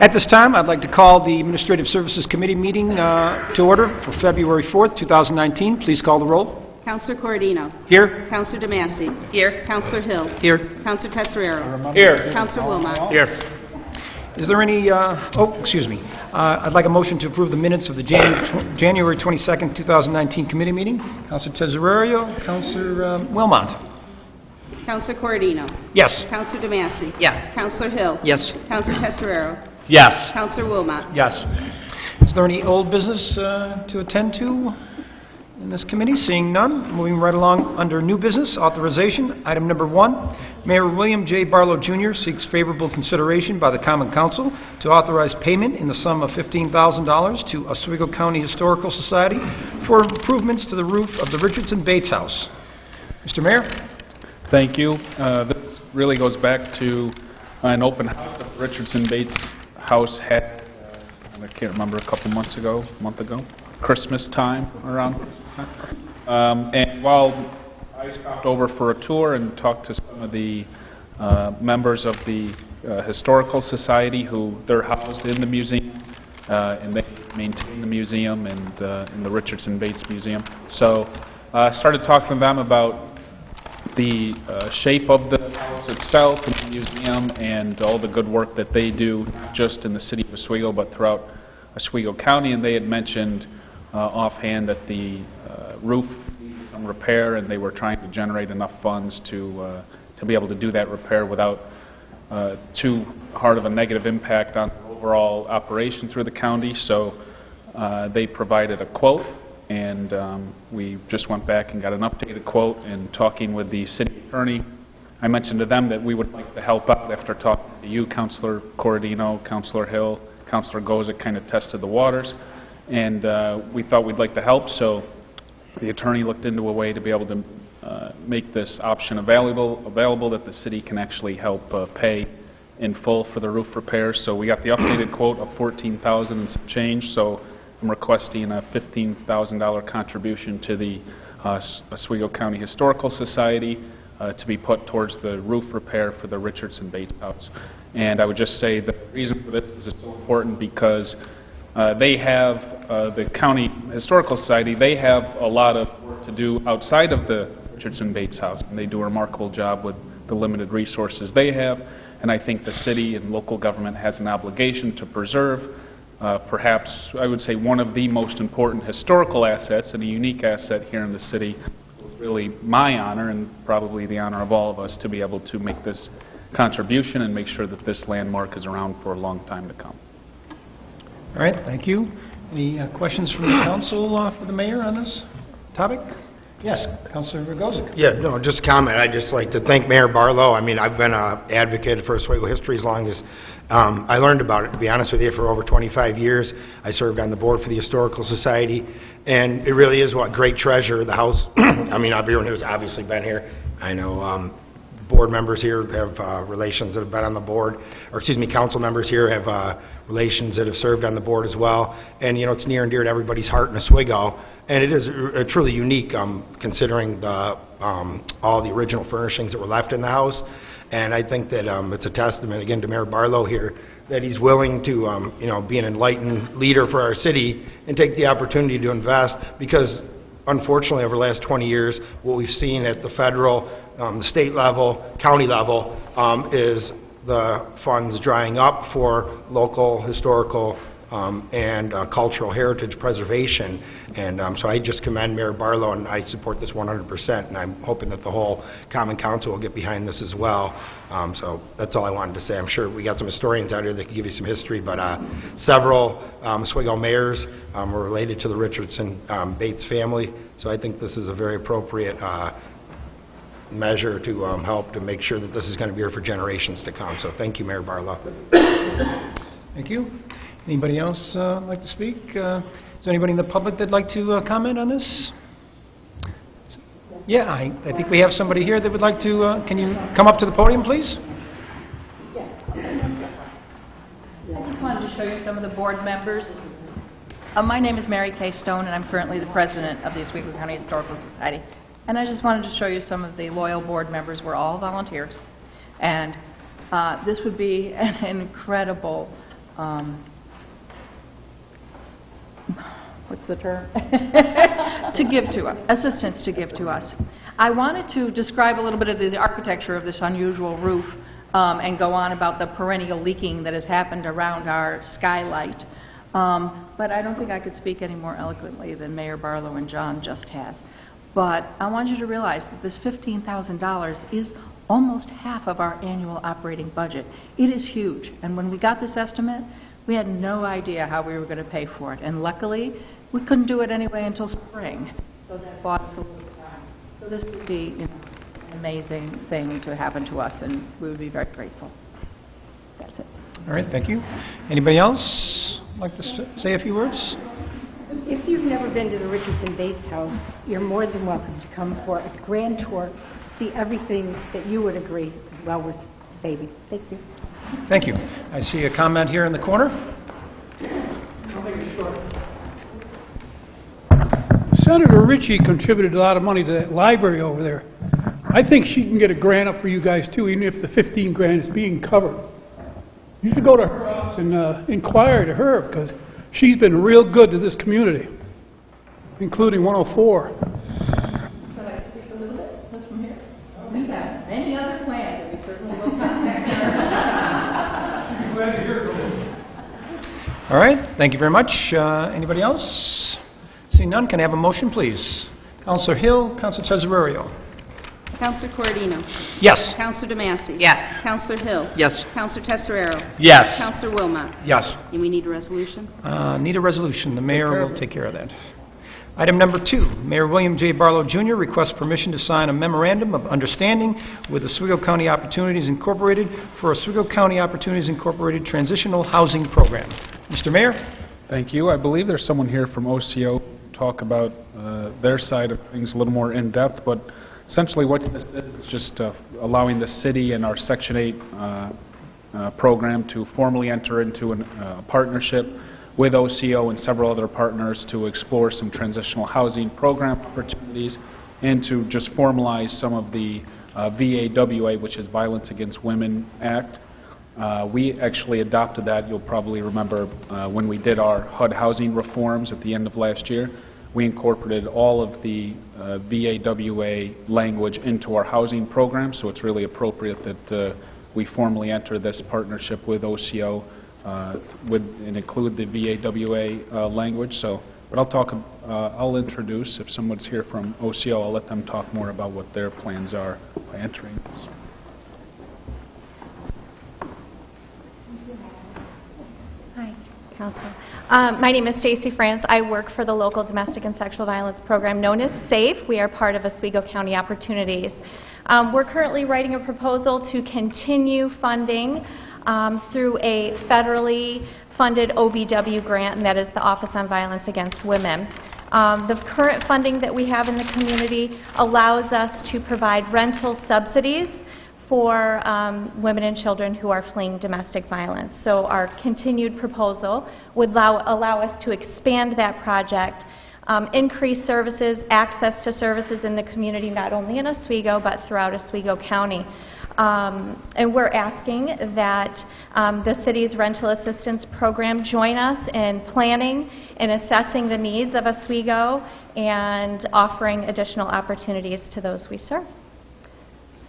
At this time, I'd like to call the Administrative Services Committee meeting to order for February 4th, 2019. Please call the roll. Councilor Corradino. Here. Councilor DeMasi. Here. Councilor Hill. Here. Councilor Tetzerero. Here. Councilor Wilmot. Here. Is there any, I'd like a motion to approve the minutes of the January 22nd, 2019 committee meeting. Councilor Tezzerario, Councilor Wilmot. Councilor Corradino. Yes. Councilor DeMasi. Yes. Councilor Hill. Yes. Councilor Tetzerero. Yes. Councilor Wilmot. Yes. Is there any old business to attend to in this committee? Seeing none, moving right along under new business, authorization. Item number 1, Mayor William J. Barlow Jr. seeks favorable consideration by the Common Council to authorize payment in the sum of $15,000 to Oswego County Historical Society for improvements to the roof of the Richardson Bates House. Mr. Mayor? Thank you. This really goes back to an open house that the Richardson Bates House had, I can't remember, a month ago, Christmas time around. And while I stopped over for a tour and talked to some of the members of the Historical Society they're housed in the museum, and they maintain the museum and in the Richardson Bates Museum. So I started talking to them about the shape of the house itself and the museum and all the good work that they do, not just in the city of Oswego, but throughout Oswego County. And they had mentioned offhand that the roof needed some repair, and they were trying to generate enough funds to be able to do that repair without too hard of a negative impact on the overall operation through the county. So they provided a quote, and we just went back and got an updated quote. And talking with the city attorney, I mentioned to them that we would like to help out after talking to you, Councilor Corradino, Councilor Hill, Councilor Gozick kind of tested the waters, and we thought we'd like to help. So the attorney looked into a way to be able to make this option available that the city can actually help pay in full for the roof repairs. So we got the updated quote of $14,000 and some change. So I'm requesting a $15,000 contribution to the Oswego County Historical Society to be put towards the roof repair for the Richardson Bates House. And I would just say the reason for this is so important because they have, the County Historical Society, they have a lot of work to do outside of the Richardson Bates House, and they do a remarkable job with the limited resources they have. And I think the city and local government has an obligation to preserve perhaps, I would say, one of the most important historical assets and a unique asset here in the city. It's really my honor and probably the honor of all of us to be able to make this contribution and make sure that this landmark is around for a long time to come. All right, thank you. Any questions from the council for the mayor on this topic? Yes, Councilor Gozick. Yeah, no, just a comment. I'd just like to thank Mayor Barlow. I mean, I've been an advocate for Oswego history as long as I learned about it, to be honest with you, for over 25 years. I served on the board for the Historical Society, and it really is what great treasure the house. I mean, everyone who's obviously been here, I know board members here have relations that have been on the board, or excuse me, council members here have relations that have served on the board as well. And you know, it's near and dear to everybody's heart in Oswego, and it is truly unique considering the all the original furnishings that were left in the house. And I think that it's a testament again to Mayor Barlow here that he's willing to you know, be an enlightened leader for our city and take the opportunity to invest, because unfortunately over the last 20 years what we've seen at the federal, the state level, county level is the funds drying up for local historical and cultural heritage preservation. And so I just commend Mayor Barlow, and I support this 100%, and I'm hoping that the whole Common Council will get behind this as well. So that's all I wanted to say. I'm sure we got some historians out here that can give you some history, but several Oswego mayors were related to the Richardson Bates family, so I think this is a very appropriate measure to help to make sure that this is going to be here for generations to come. So thank you, Mayor Barlow. Thank you. Anybody else like to speak? Is there anybody in the public that'd like to comment on this? Yeah, I think we have somebody here that would like to, can you come up to the podium, please? I just wanted to show you some of the board members. My name is Mary Kay Stone, and I'm currently the president of the Oswego County Historical Society. And I just wanted to show you some of the loyal board members. We're all volunteers. And this would be an incredible what's the term? To give to us, assistance to give to us. I wanted to describe a little bit of the architecture of this unusual roof and go on about the perennial leaking that has happened around our skylight. But I don't think I could speak any more eloquently than Mayor Barlow and John just has. But I want you to realize that this $15,000 is almost half of our annual operating budget. It is huge. And when we got this estimate, we had no idea how we were going to pay for it. And luckily, we couldn't do it anyway until spring. So that bought us a little time. So this would be, you know, an amazing thing to happen to us, and we would be very grateful. That's it. All right, thank you. Anybody else like to say a few words? If you've never been to the Richardson Bates house, you're more than welcome to come for a grand tour to see everything that you would agree is well worth saving. Thank you. Thank you. I see a comment here in the corner. Senator Ritchie contributed a lot of money to that library over there. I think she can get a grant up for you guys too, even if the 15 grand is being covered. You should go to her house and inquire to her, because she's been real good to this community, including 104. Could I speak a little bit just from here? We have any other plans, and we certainly will contact her. All right, thank you very much. Anybody else? Seeing none, can I have a motion, please? Councilor Hill, Councilor Tesorerio. Counselor Corradino. Yes. Counselor DeMassey. Yes. Counselor Hill. Yes. Counselor Tesorero. Yes. Counselor Wilmot. Yes. And we need a resolution? Need a resolution. The mayor will take care of that. Item number 2, Mayor William J. Barlow, Jr. requests permission to sign a memorandum of understanding with Oswego County Opportunities Incorporated for Oswego County Opportunities Incorporated Transitional Housing Program. Mr. Mayor? Thank you. I believe there's someone here from OCO to talk about their side of things a little more in depth, but essentially what this is just allowing the city and our Section 8 program to formally enter into a partnership with OCO and several other partners to explore some transitional housing program opportunities and to just formalize some of the VAWA, which is Violence Against Women Act. We actually adopted that, you'll probably remember, when we did our HUD housing reforms at the end of last year. We incorporated all of the VAWA language into our housing program, so it's really appropriate that we formally enter this partnership with OCO and include the VAWA language. So, but I'll introduce, if someone's here from OCO, I'll let them talk more about what their plans are by entering this. Hi, Council. My name is Stacy France. I work for the local domestic and sexual violence program known as SAFE. We are part of Oswego County Opportunities. We're currently writing a proposal to continue funding through a federally funded OVW grant, and that is the Office on Violence Against Women. The current funding that we have in the community allows us to provide rental subsidies for women and children who are fleeing domestic violence. So our continued proposal would allow us to expand that project, increase services, access to services in the community, not only in Oswego, but throughout Oswego County. And we're asking that the city's rental assistance program join us in planning and assessing the needs of Oswego and offering additional opportunities to those we serve.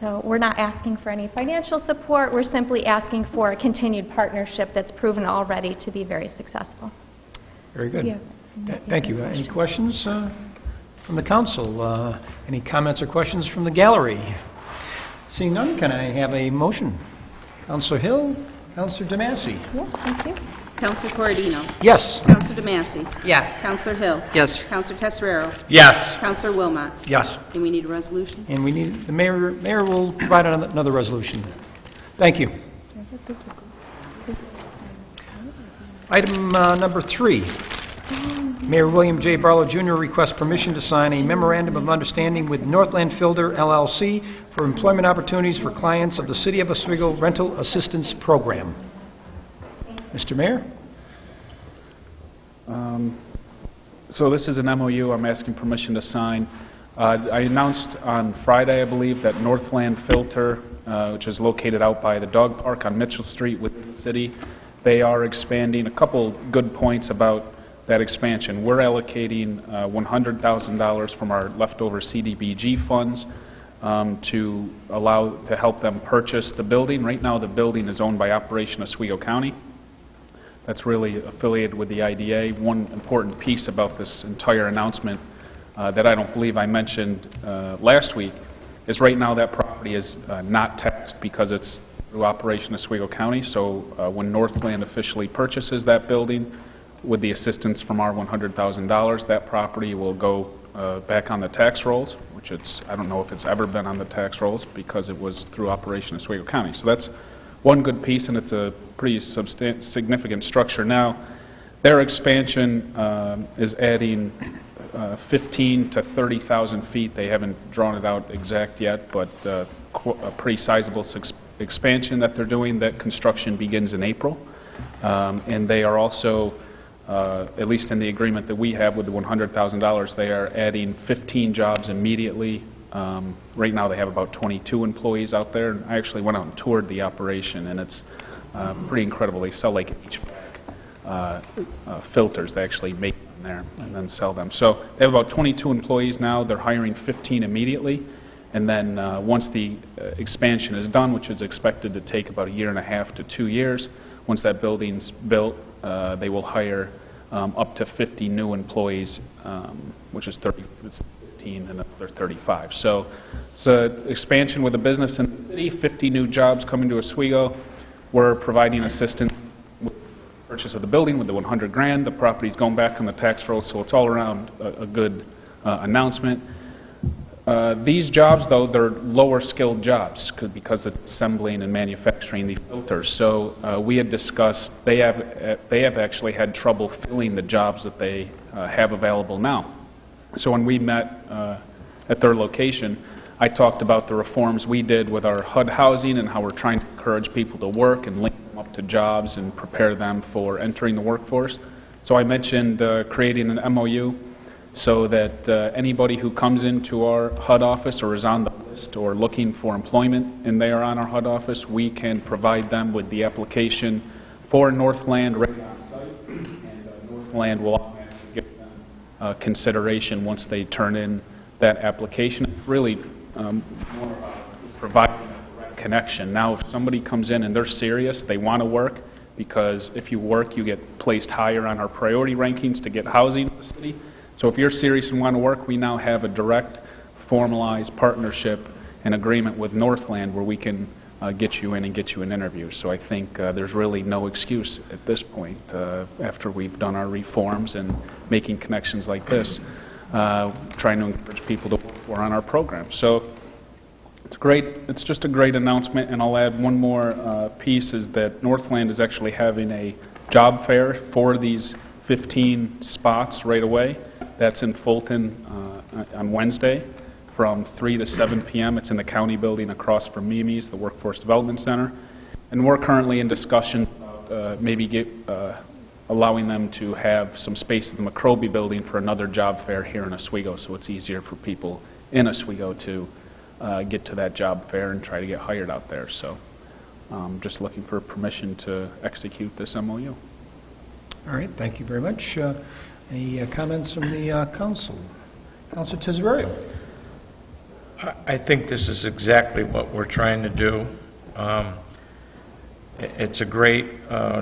So we're not asking for any financial support, we're simply asking for a continued partnership that's proven already to be very successful. Very good. Thank you. Any questions from the council? Any comments or questions from the gallery? Seeing none, can I have a motion? Councilor Hill, Councilor DeMassey. Yes, thank you. Counselor Corradino. Yes. Counselor DeMassey. Yes. Counselor Hill. Yes. Counselor Tesorero. Yes. Counselor Wilmot. Yes. And we need a resolution? And we need, the mayor will provide another resolution. Thank you. Item number 3. Mayor William J. Barlow, Jr. requests permission to sign a memorandum of understanding with Northland Filter, LLC for employment opportunities for clients of the City of Oswego Rental Assistance Program. Mr. Mayor? So this is an MOU I'm asking permission to sign. I announced on Friday, I believe, that Northland Filter, which is located out by the dog park on Mitchell Street within the city, They are expanding. A couple good points about that expansion. We're allocating $100,000 from our leftover CDBG funds to help them purchase the building. Right now, the building is owned by Operation Oswego County. That's really affiliated with the IDA. One important piece about this entire announcement that I don't believe I mentioned last week is right now that property is not taxed because it's through Operation Oswego County. So when Northland officially purchases that building, with the assistance from our $100,000, that property will go back on the tax rolls, which I don't know if it's ever been on the tax rolls because it was through Operation Oswego County. So that's one good piece, and it's a pretty significant structure. Now, their expansion is adding 15 to 30,000 feet. They haven't drawn it out exact yet, but a pretty sizable expansion that they're doing. That construction begins in April, and they are also at least in the agreement that we have with the $100,000, they are adding 15 jobs immediately. Right now they have about 22 employees out there. I actually went out and toured the operation, and it's pretty incredible. They sell like HVAC filters. They actually make them there and then sell them. So they have about 22 employees now. They're hiring 15 immediately. And then once the expansion is done, which is expected to take about 1.5 to 2 years, once that building's built, they will hire up to 50 new employees, which is 15 and another 35. So it's an expansion with a business in the city, 50 new jobs coming to Oswego. We're providing assistance with the purchase of the building with the $100,000. The property's going back on the tax roll, so it's all around a good announcement. These jobs, though, they're lower skilled jobs because of assembling and manufacturing these filters. So we had discussed they have actually had trouble filling the jobs that they have available now. So when we met at their location, I talked about the reforms we did with our HUD housing and how we're trying to encourage people to work and link them up to jobs and prepare them for entering the workforce. So I mentioned creating an MOU so that anybody who comes into our HUD office or is on the list or looking for employment and they are on our HUD office, we can provide them with the application for Northland right on site, and Northland will automatically give them consideration once they turn in that application. It's really more about providing a direct connection. Now, if somebody comes in and they're serious, they want to work, because if you work, you get placed higher on our priority rankings to get housing in the city. So if you're serious and want to work, we now have a direct, formalized partnership and agreement with Northland where we can get you in and get you an interview. So I think there's really no excuse at this point after we've done our reforms and making connections like this, trying to encourage people to work for on our program. So it's great. It's just a great announcement, and I'll add one more piece is that Northland is actually having a job fair for these 15 spots right away. That's in Fulton on Wednesday from 3 to 7 p.m. It's in the county building across from Mimi's, the Workforce Development Center. And we're currently in discussion about allowing them to have some space in the McRobey building for another job fair here in Oswego, so it's easier for people in Oswego to get to that job fair and try to get hired out there. So just looking for permission to execute this MOU. All right, thank you very much. Any comments from the council? Councilor Tesorio. I think this is exactly what we're trying to do. It's a great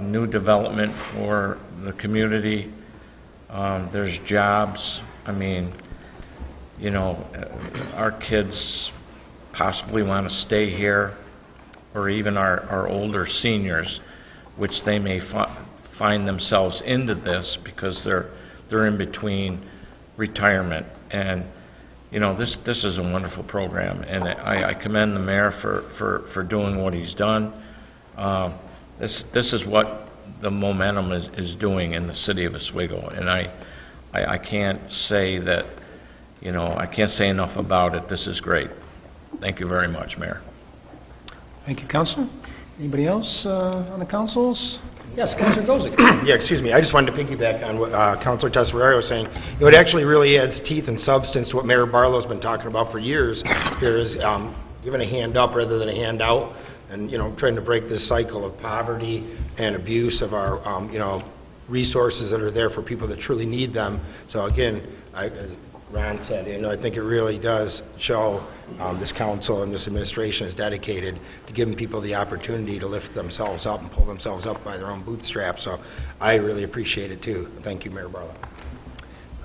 new development for the community. There's jobs. I mean, you know, our kids possibly want to stay here, or even our older seniors, which they may find themselves into this because they're in between retirement. And you know, this is a wonderful program, and I commend the mayor for doing what he's done. This is what the momentum is doing in the city of Oswego, and I can't say that, you know, I can't say enough about it. This is great. Thank you very much, Mayor. Thank you, Councilor. Anybody else on the councils? Yes, Councilor Gozick. Yeah, excuse me. I just wanted to piggyback on what Councilor Tesorio was saying. You know, it actually really adds teeth and substance to what Mayor Barlow's been talking about for years. There's giving a hand up rather than a hand out. and, trying to break this cycle of poverty and abuse of our, resources that are there for people that truly need them. So again, as Ron said, I think it really does show this council and this administration is dedicated to giving people the opportunity to lift themselves up and pull themselves up by their own bootstraps. So I really appreciate it too. Thank you, Mayor Barlow.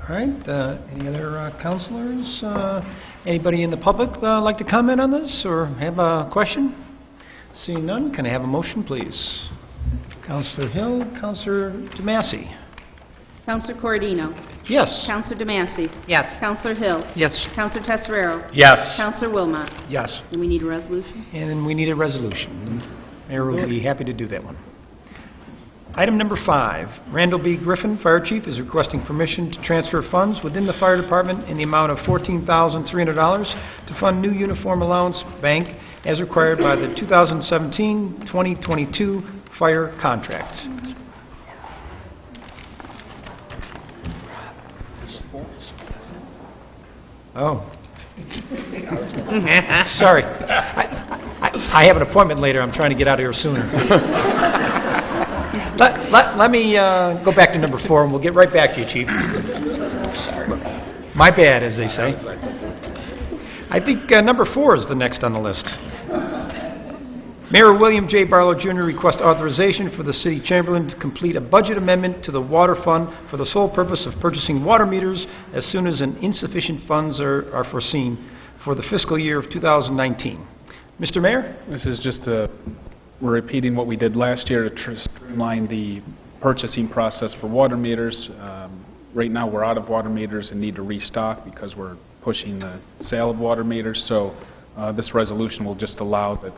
All right, any other councilors? Anybody in the public like to comment on this or have a question? Seeing none, can I have a motion, please? Councilor Hill, Councilor DeMassey. Councilor Corradino. Yes. Councilor DeMassey. Yes. Councilor Hill. Yes. Councilor Tesoriero. Yes. Councilor Wilmot. Yes. And we need a resolution. And then we need a resolution. The Mayor will be happy to do that one. Item number 5, Randall B. Griffin, Fire Chief, is requesting permission to transfer funds within the Fire Department in the amount of $14,300 to fund new uniform allowance bank as required by the 2017-2022 fire contract. Oh. Sorry. I have an appointment later. I'm trying to get out of here sooner. Let me go back to number 4, and we'll get right back to you, Chief. My bad, as they say. I think number 4 is the next on the list. Mayor William J. Barlow, Jr. requests authorization for the City Chamberlain to complete a budget amendment to the Water Fund for the sole purpose of purchasing water meters as soon as insufficient funds are foreseen for the fiscal year of 2019. Mr. Mayor? This is just we're repeating what we did last year to streamline the purchasing process for water meters. Right now, we're out of water meters and need to restock because we're pushing the sale of water meters. So this resolution will just allow that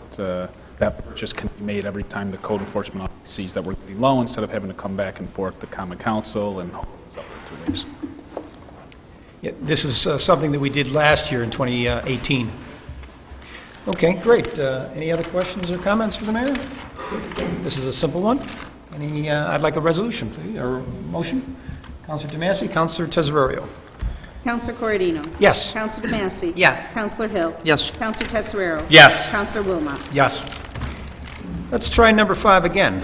that purchase can be made every time the code enforcement officer sees that we're getting low, instead of having to come back and forth to Common Council and hold this up for 2 weeks. Yeah, this is something that we did last year in 2018. Okay, great. Any other questions or comments for the mayor? This is a simple one. I'd like a resolution, please, or motion. Councilor DeMassey, Councilor Tesorerio. Councilor Corradino. Yes. Councilor DeMassey. Yes. Councilor Hill. Yes. Councilor Tesoriero. Yes. Councilor Wilmot. Yes. Let's try number 5 again.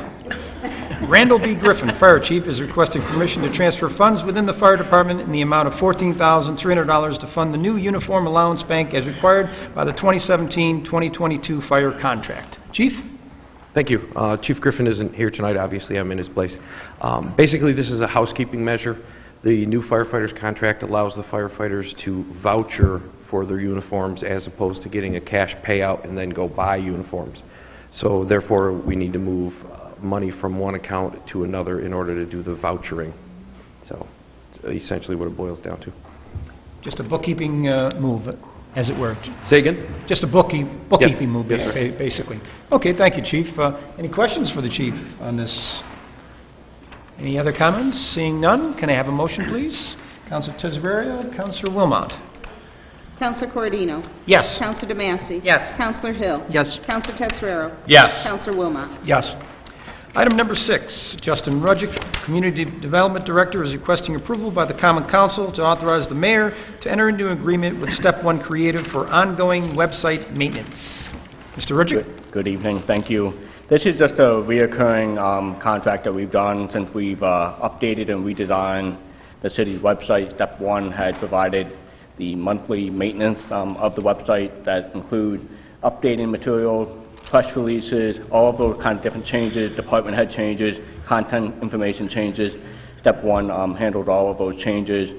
Randall B. Griffin, Fire Chief, is requesting permission to transfer funds within the Fire Department in the amount of $14,300 to fund the new uniform allowance bank as required by the 2017-2022 fire contract. Chief? Thank you. Chief Griffin isn't here tonight. Obviously, I'm in his place. Basically, this is a housekeeping measure. The new firefighters contract allows the firefighters to voucher for their uniforms as opposed to getting a cash payout and then go buy uniforms. So therefore, we need to move money from one account to another in order to do the vouchering. So it's essentially what it boils down to. Just a bookkeeping move, as it were. Say again? Just a bookkeeping move, Yes, sir. basically. Okay, thank you, Chief. Any questions for the Chief on this? Any other comments? Seeing none, can I have a motion, please? Councilor Tesorerio, Councilor Wilmot. Councilor Corradino. Yes. Councilor DeMassey. Yes. Councilor Hill. Yes. Councilor Tesoriero. Yes. Councilor Wilmot. Yes. Item number 6, Justin Rudgick, Community Development Director, is requesting approval by the Common Council to authorize the mayor to enter into an agreement with Step 1 Creative for ongoing website maintenance. Mr. Rudgick? Good evening. Thank you. This is just a reoccurring contract that we've done since we've updated and redesigned the city's website. Step 1 had provided the monthly maintenance of the website that include updating material, press releases, all of those kind of different changes, department head changes, content information changes. Step 1 handled all of those changes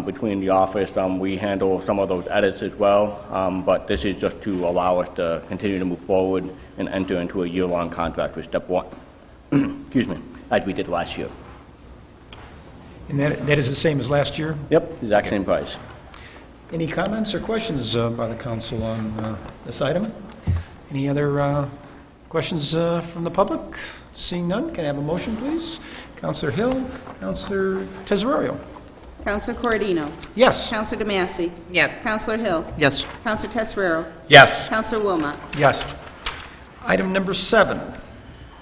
between the office. We handle some of those edits as well, but this is just to allow us to continue to move forward and enter into a year-long contract with Step 1, excuse me, as we did last year. And that is the same as last year? Yep, exact same price. Any comments or questions by the council on this item? Any other questions from the public? Seeing none, can I have a motion, please? Councilor Hill, Councilor Tesorerio. Councilor Corradino. Yes. Councilor DeMassey. Yes. Councilor Hill. Yes. Councilor Tesoriero. Yes. Councilor Wilmot. Yes. Item number 7,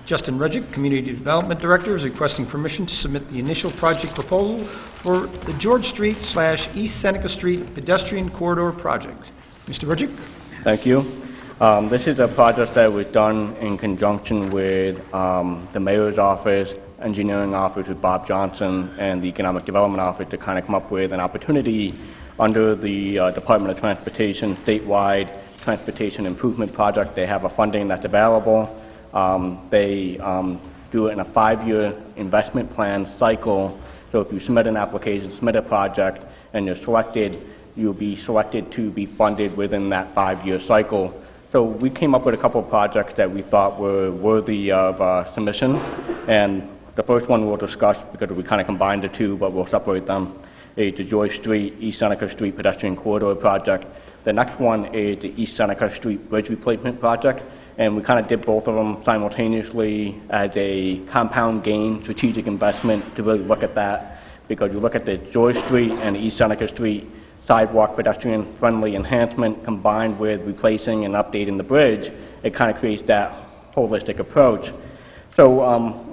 Justin Rudgick, Community Development Director, is requesting permission to submit the initial project proposal for the George Street / East Seneca Street pedestrian corridor project. Mr. Rudgick? Thank you. This is a project that was done in conjunction with the Mayor's Office, Engineering Office with Bob Johnson, and the Economic Development Office to kind of come up with an opportunity under the Department of Transportation statewide transportation improvement project. They have a funding that's available. They do it in a 5-year investment plan cycle. So if you submit an application, submit a project, and you're selected, you'll be selected to be funded within that 5-year cycle. So we came up with a couple of projects that we thought were worthy of submission, and the first one we'll discuss because we kind of combined the two, but we'll separate them, is the Joy Street, East Seneca Street Pedestrian Corridor Project. The next one is the East Seneca Street Bridge Replacement Project, and we kind of did both of them simultaneously as a compound gain strategic investment to really look at that, because you look at the Joy Street and the East Seneca Street sidewalk pedestrian friendly enhancement combined with replacing and updating the bridge, it kind of creates that holistic approach. So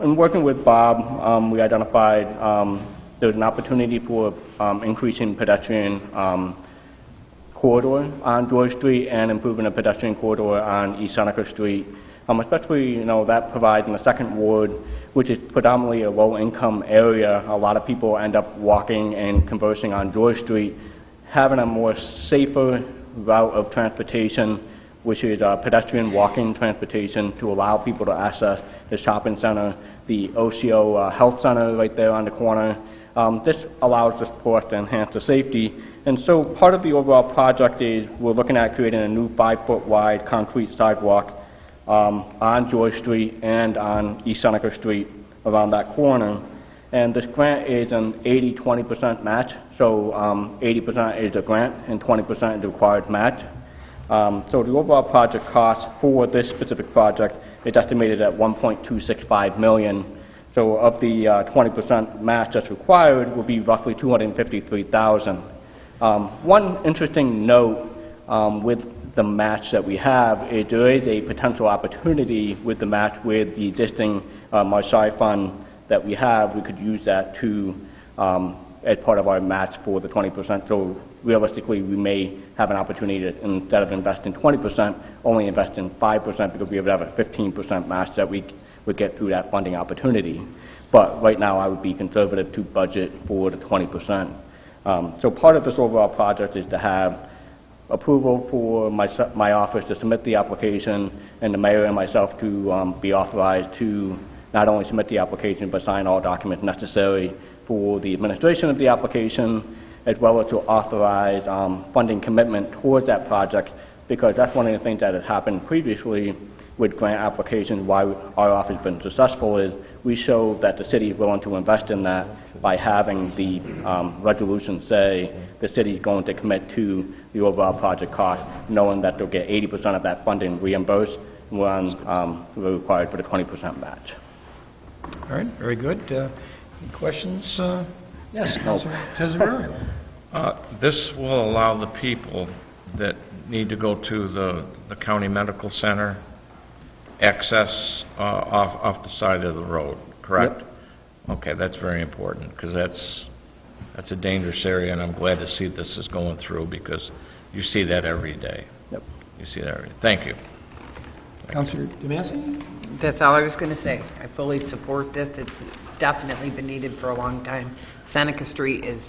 in working with Bob, we identified there's an opportunity for increasing pedestrian corridor on George Street and improving a pedestrian corridor on East Seneca Street. Especially, that provides in the second ward, which is predominantly a low-income area. A lot of people end up walking and conversing on George Street. Having a more safer route of transportation, which is pedestrian walking transportation, to allow people to access the shopping center, the OCO Health Center right there on the corner. This allows us, of course, to enhance the safety. And so part of the overall project is we're looking at creating a new 5-foot wide concrete sidewalk on George Street and on East Seneca Street around that corner. And this grant is an 80-20% match, so 80% is the grant and 20% is the required match. So the overall project cost for this specific project is estimated at $1.265 million. So of the 20% match that's required will be roughly $253,000. One interesting note with the match that we have is there is a potential opportunity with the match with the existing Marshall Fund that we have. We could use that to as part of our match for the 20%. So realistically, we may have an opportunity to, instead of investing 20%, only invest in 5% because we would have a 15% match that we would get through that funding opportunity. But right now, I would be conservative to budget for the 20%. So part of this overall project is to have approval for my office to submit the application, and the mayor and myself to be authorized to not only submit the application but sign all documents necessary for the administration of the application, as well as to authorize funding commitment towards that project, because that's one of the things that has happened previously with grant applications. Why our office has been successful is we show that the city is willing to invest in that by having the resolution say the city is going to commit to the overall project cost, knowing that they'll get 80% of that funding reimbursed when we're required for the 20% match. All right, very good. Any questions? Yes, Councilor Tesoraro. This will allow the people that need to go to the county medical center access off the side of the road, correct? Yep. Okay, that's very important, because that's a dangerous area, and I'm glad to see this is going through, because you see that every day. Yep. You see that every day. Thank you. Councilor DeMasi? That's all I was going to say. I fully support this. It's definitely been needed for a long time. Seneca Street is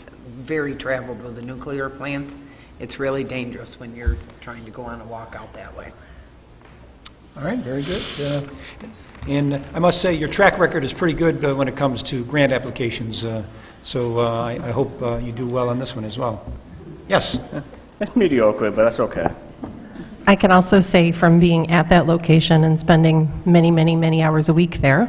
very traveled with the nuclear plants. It's really dangerous when you're trying to go on a walk out that way. All right, very good. And I must say, your track record is pretty good when it comes to grant applications, so I hope you do well on this one as well. Yes? It's mediocre, but that's okay. I can also say from being at that location and spending many, many, many hours a week there,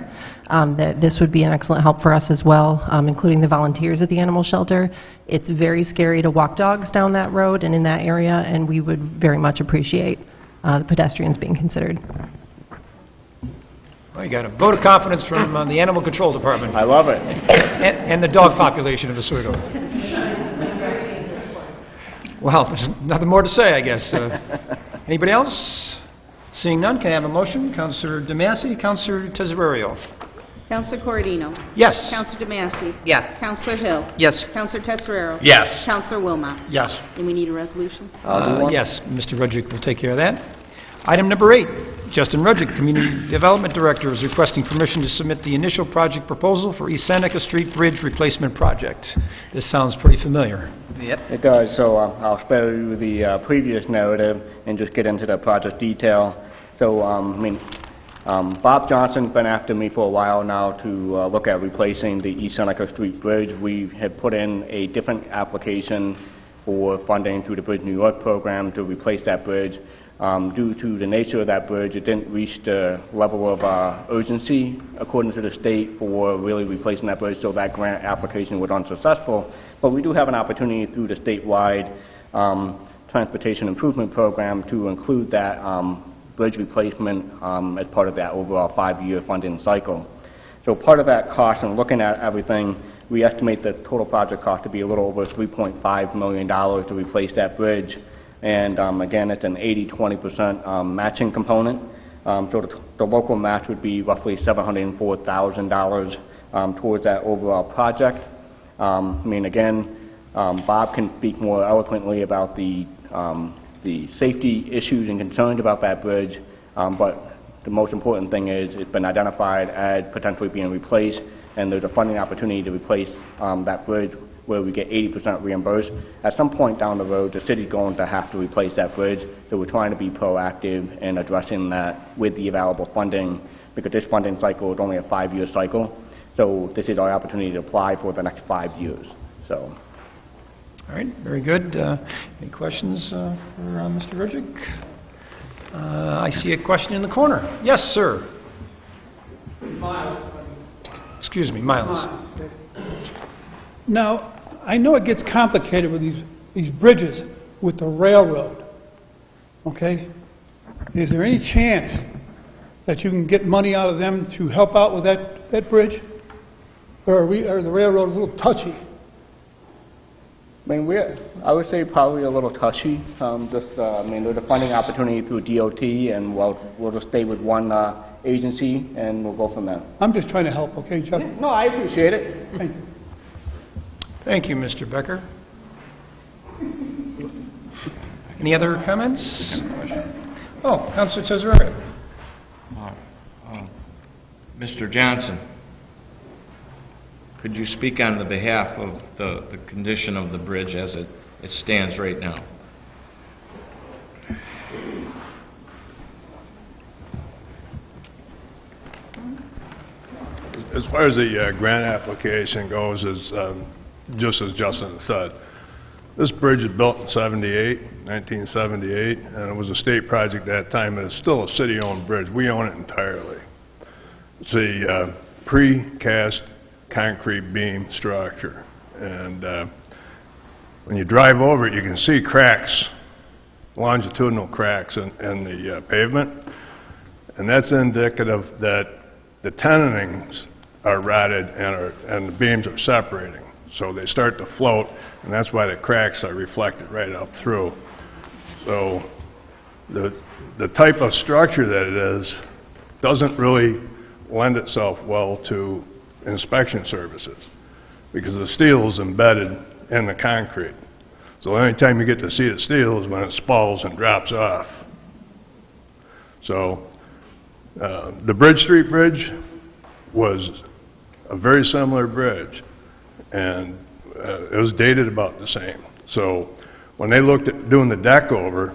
that this would be an excellent help for us as well, including the volunteers at the animal shelter. It's very scary to walk dogs down that road and in that area, and we would very much appreciate the pedestrians being considered. Well, you got a vote of confidence from the Animal Control Department. I love it. And the dog population of Oswego. Well, there's nothing more to say, I guess. Anybody else? Seeing none, can I have a motion? Councilor DeMasi, Councilor Tesoraro. Councilor Corradino. Yes. Councilor DeMasi. Yes. Councilor Hill. Yes. Councilor Tesoraro. Yes. Councilor Wilmot. Yes. And we need a resolution? Yes, Mr. Rudrick will take care of that. Item number 8, Justin Rudzik, Community Development Director, is requesting permission to submit the initial project proposal for East Seneca Street Bridge Replacement Project. This sounds pretty familiar. Yep. It does, so I'll spare you the previous narrative and just get into the project detail. So, Bob Johnson's been after me for a while now to look at replacing the East Seneca Street Bridge. We had put in a different application for funding through the Bridge New York program to replace that bridge. Due to the nature of that bridge, it didn't reach the level of urgency, according to the state, for really replacing that bridge, so that grant application was unsuccessful. But we do have an opportunity through the statewide transportation improvement program to include that bridge replacement as part of that overall 5-year funding cycle. So part of that cost, and looking at everything, we estimate the total project cost to be a little over $3.5 million to replace that bridge. And again, it's an 80-20% matching component. So the local match would be roughly $704,000 towards that overall project. Again, Bob can speak more eloquently about the safety issues and concerns about that bridge, but the most important thing is it's been identified as potentially being replaced, and there's a funding opportunity to replace that bridge where we get 80% reimbursed. At some point down the road, the city's going to have to replace that bridge, so we're trying to be proactive in addressing that with the available funding, because this funding cycle is only a 5-year cycle, so this is our opportunity to apply for the next 5 years. So. All right, very good. Any questions for Mr. Rudzik? I see a question in the corner. Yes, sir. Miles. Excuse me, Miles. Now, I know it gets complicated with these bridges with the railroad, okay? Is there any chance that you can get money out of them to help out with that bridge? Or are the railroad a little touchy? I would say probably a little touchy. There's a funding opportunity through DOT, and we'll just stay with one agency, and we'll go from there. I'm just trying to help, okay, Justin? No, I appreciate it. Thank you. Thank you, Mr. Becker. Any other comments? Oh, Councilor Tesorerio. Mr. Johnson, could you speak on the behalf of the condition of the bridge as it stands right now? As far as the grant application goes, just as Justin said, this bridge was built in 1978, and it was a state project at that time, and it's still a city-owned bridge. We own it entirely. It's a precast concrete beam structure, and when you drive over it, you can see cracks, longitudinal cracks in the pavement, and that's indicative that the tenonings are rotted and the beams are separating. So they start to float, and that's why the cracks are reflected right up through. So the type of structure that it is doesn't really lend itself well to inspection services, because the steel is embedded in the concrete. So the only time you get to see the steel is when it spalls and drops off. So the Bridge Street Bridge was a very similar bridge, and it was dated about the same. So when they looked at doing the deck over,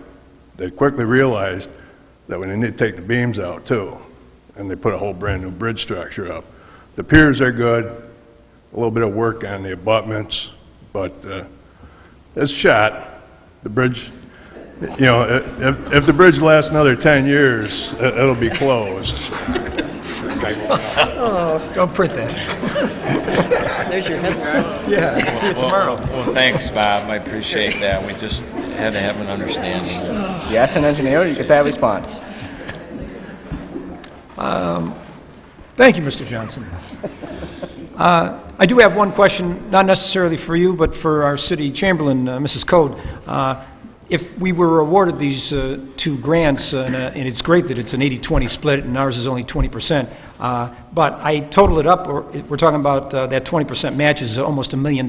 they quickly realized that we need to take the beams out too, and they put a whole brand new bridge structure up. The piers are good, a little bit of work on the abutments, but it's shot. The bridge, you know, if the bridge lasts another 10 years, it'll be closed. Oh, don't print that. There's your head. Yeah, see you tomorrow. Well, thanks, Bob. I appreciate that. We just had to have an understanding. You ask an engineer, you get that response. Thank you, Mr. Johnson. I do have one question, not necessarily for you, but for our city chamberlain, Mrs. Code. If we were awarded these two grants, and it's great that it's an 80-20 split, and ours is only 20%, but I total it up, we're talking about that 20% match is almost $1 million.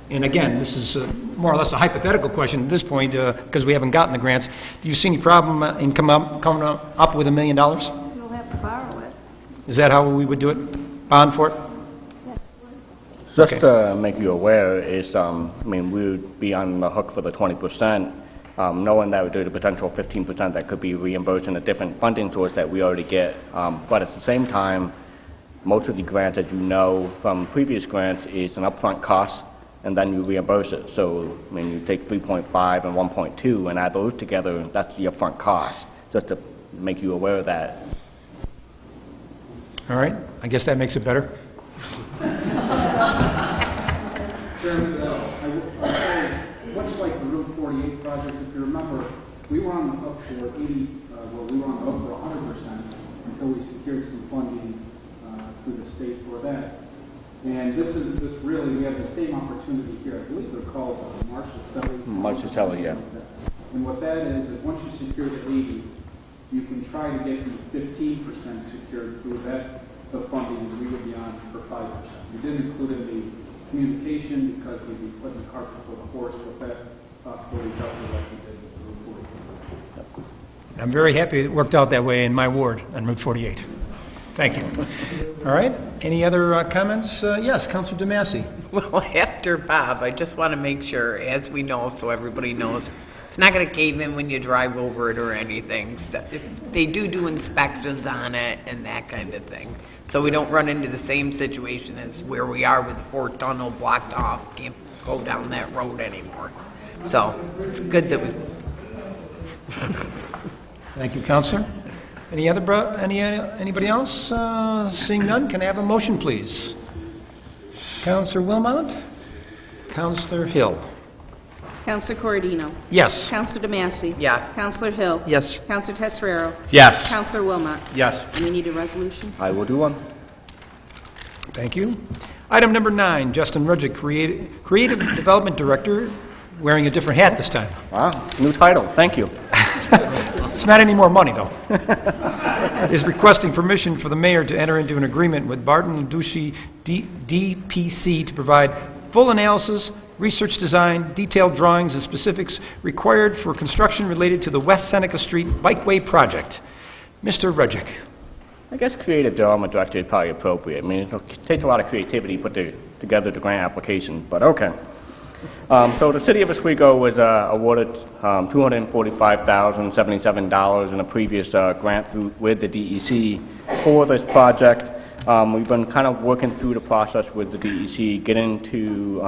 And again, this is more or less a hypothetical question at this point, because we haven't gotten the grants. Do you see any problem in coming up with $1 million? You'll have to borrow it. Is that how we would do it? Bond for it? Just to make you aware, we would be on the hook for the 20%, knowing that there's a potential 15% that could be reimbursed in a different funding source that we already get. But at the same time, most of the grants, as you know from previous grants, is an upfront cost, and then you reimburse it. So, you take 3.5 and 1.2 and add those together, that's the upfront cost, just to make you aware of that. All right. I guess that makes it better. Chairman, much like the Route 48 project, if you remember, we were on the hook for 100% until we secured some funding through the state for that. And we have the same opportunity here. I believe they're called Marchicelli, yeah. And what that is once you secure the 80, you can try to get the 15% secured through the funding that we would be on for 5%. We didn't include in the communication because we'd be putting the cart before the horse with that possibility covered like we did with Route 48. I'm very happy it worked out that way in my ward on Route 48. Thank you. All right. Any other comments? Yes, Councilor DeMassey. Well, after Bob, I just want to make sure, as we know, so everybody knows, it's not going to cave in when you drive over it or anything. So they do inspections on it and that kind of thing. So we don't run into the same situation as where we are with the Fort Tunnel blocked off. Can't go down that road anymore. So it's good that we... Thank you, Councilor. Anybody else? Seeing none, can I have a motion, please? Councilor Wilmot? Councilor Hill? Councilor Corradino? Yes. Councilor DeMassey? Yes. Councilor Hill? Yes. Councilor Tesoriero? Yes. Councilor Wilmot? Yes. And we need a resolution? I will do one. Thank you. Item number 9, Justin Rudgick, Creative Development Director, wearing a different hat this time. Wow, new title. Thank you. It's not any more money, though. Is requesting permission for the mayor to enter into an agreement with Barton Ducey DPC to provide full analysis, research design, detailed drawings, and specifics required for construction related to the West Seneca Street Bikeway project. Mr. Rudgick. I guess creative development director is probably appropriate. It takes a lot of creativity to put together the grant application, but okay. So the City of Oswego was awarded $245,077 in a previous grant with the DEC for this project. We've been kind of working through the process with the DEC, getting to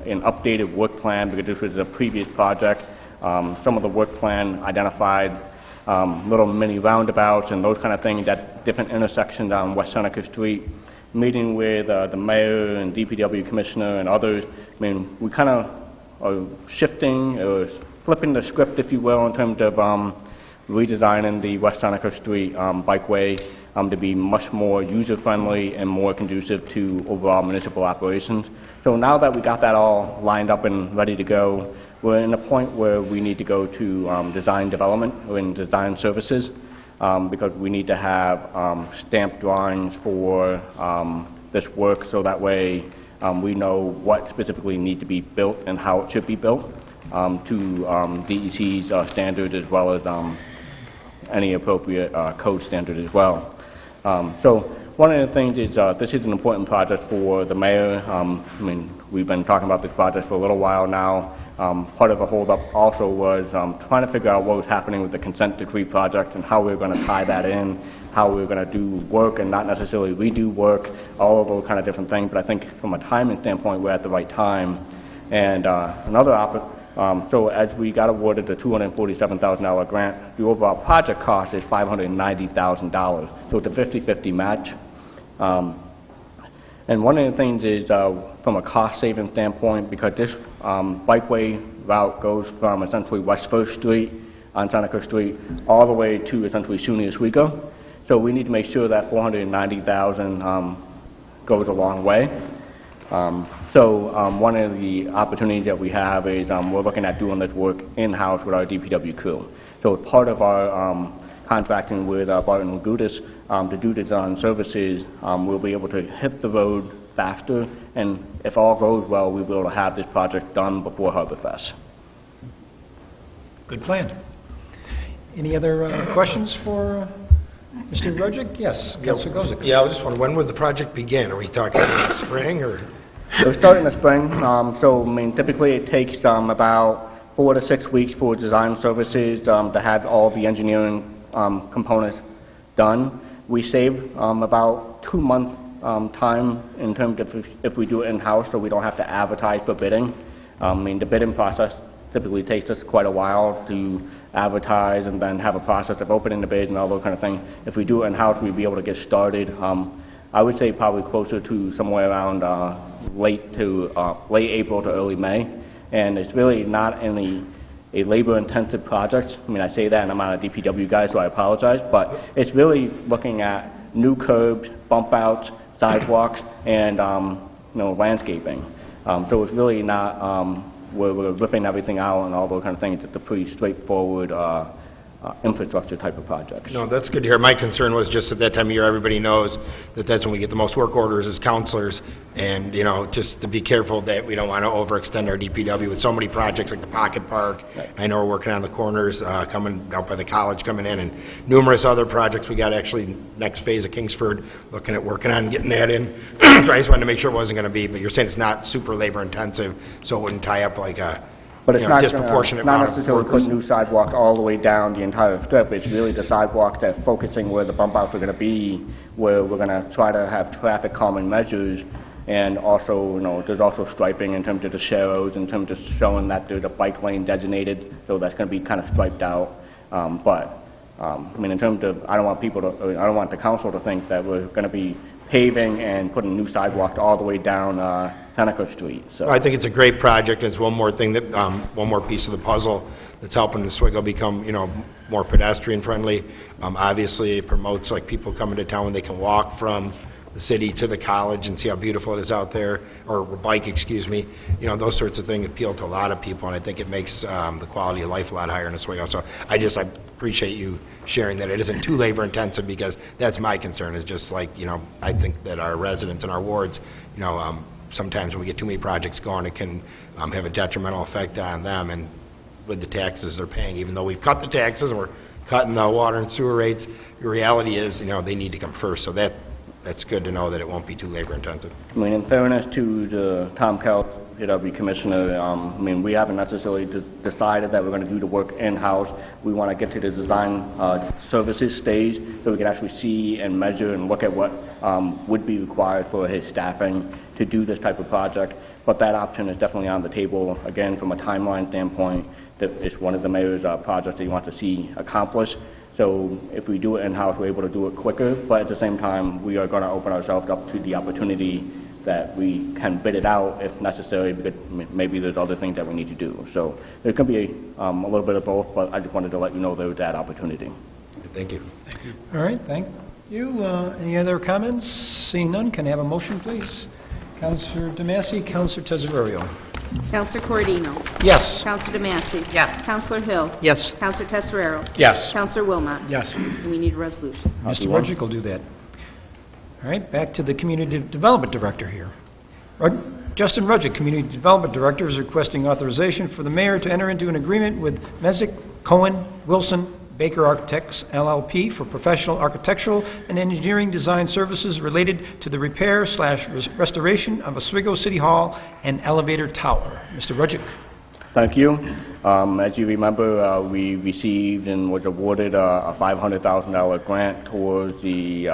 an updated work plan because this was a previous project. Some of the work plan identified little mini roundabouts and those kind of things at different intersections on West Seneca Street. Meeting with the mayor and DPW commissioner and others, we kind of are shifting or flipping the script, if you will, in terms of redesigning the West Seneca Street bikeway to be much more user-friendly and more conducive to overall municipal operations. So now that we got that all lined up and ready to go, we're in a point where we need to go to design development or in design services. Because we need to have stamped drawings for this work so that way we know what specifically needs to be built and how it should be built to DEC's standard as well as any appropriate code standard as well. So one of the things is this is an important project for the mayor. We've been talking about this project for a little while now. Part of the holdup also was trying to figure out what was happening with the consent decree project and how we were going to tie that in, how we were going to do work and not necessarily redo work, all of those kind of different things. But I think from a timing standpoint, we're at the right time. And so as we got awarded the $247,000 grant, the overall project cost is $590,000. So it's a 50-50 match. And one of the things is, from a cost-saving standpoint, because this bikeway route goes from essentially West 1st Street on Seneca Street all the way to essentially SUNY Oswego. So we need to make sure that $490,000 goes a long way. So one of the opportunities that we have is we're looking at doing this work in-house with our DPW crew. So part of our contracting with Barton Gudis to do design services, we'll be able to hit the road faster, and if all goes well, we'll be able to have this project done before Harborfest. Good plan. Any other questions for Mr. Rudzik? Yes, Councilor Gozick. Yeah, I was just wondering, when would the project begin? Are we talking spring or? So we start in the spring. So I mean, typically it takes about 4 to 6 weeks for design services to have all the engineering components done. We save about 2 months time in terms of if we do it in-house, so we don't have to advertise for bidding. I mean, the bidding process typically takes us quite a while to advertise and then have a process of opening the bids and all those kind of things. If we do it in-house, we'd be able to get started. I would say probably closer to somewhere around late April to early May, and it's really not a labor-intensive project. I mean, I say that, and I'm not a DPW guy, so I apologize, but it's really looking at new curbs, bump outs, sidewalks, and landscaping. So it's really not where we're ripping everything out and all those kind of things. It's a pretty straightforward infrastructure type of project. No, that's good to hear. My concern was just at that time of year, everybody knows that that's when we get the most work orders as counselors, and, just to be careful that we don't want to overextend our DPW with so many projects like the Pocket Park. Right. I know we're working on the corners coming out by the college coming in, and numerous other projects. We got actually next phase of Kingsford looking at working on getting that in. So I just wanted to make sure it wasn't going to be, but you're saying it's not super labor intensive, so it wouldn't tie up like a But it's not disproportionate not amount of necessarily workers. put new sidewalks all the way down the entire strip. It's really the sidewalks that focusing where the bump outs are going to be, where we're going to try to have traffic calming measures, and also, there's also striping in terms of the sharrows, in terms of showing that there's a bike lane designated, so that's going to be kind of striped out. I mean, in terms of, I don't want the council to think that we're going to be paving and putting new sidewalks all the way down Seneca Street. So I think it's a great project. It's one more thing that, one more piece of the puzzle that's helping Oswego become, more pedestrian friendly. Obviously, it promotes like people coming to town when they can walk from the city to the college and see how beautiful it is out there, or bike, excuse me. Those sorts of things appeal to a lot of people, and I think it makes the quality of life a lot higher in Oswego. So I appreciate you sharing that it isn't too labor intensive, because that's my concern, is just like, I think that our residents in our wards, sometimes when we get too many projects going, it can have a detrimental effect on them, and with the taxes they're paying, even though we've cut the taxes and we're cutting the water and sewer rates, the reality is, they need to come first. So that's good to know that it won't be too labor intensive. I mean, in fairness to the Tom Kell, PW Commissioner, I mean, we haven't necessarily decided that we're going to do the work in-house. We want to get to the design services stage so we can actually see and measure and look at what would be required for his staffing to do this type of project. But that option is definitely on the table. Again, from a timeline standpoint, that is one of the mayor's projects that he wants to see accomplished. So if we do it in-house, we're able to do it quicker, but at the same time, we are going to open ourselves up to the opportunity that we can bid it out if necessary, because maybe there's other things that we need to do. So there could be a little bit of both, but I just wanted to let you know there was that opportunity. Thank you. All right, thank you. Any other comments? Seeing none, can I have a motion, please? Councilor DeMassey, Councilor Tesorerio. Councilor Corradino. Yes. Councilor DeMassey. Yes. Councilor Hill. Yes. Councilor Tesorero. Yes. Councilor Wilmot. Yes. And we need a resolution. Mr. Rudzik will do that. All right, back to the Community Development Director here. Justin Rudzik, Community Development Director, is requesting authorization for the mayor to enter into an agreement with Mezek, Cohen, Wilson, Baker Architects, LLP, for professional architectural and engineering design services related to the repair/restoration of Oswego City Hall and elevator tower. Mr. Rudzik. Thank you. As you remember, we received and was awarded a $500,000 grant towards the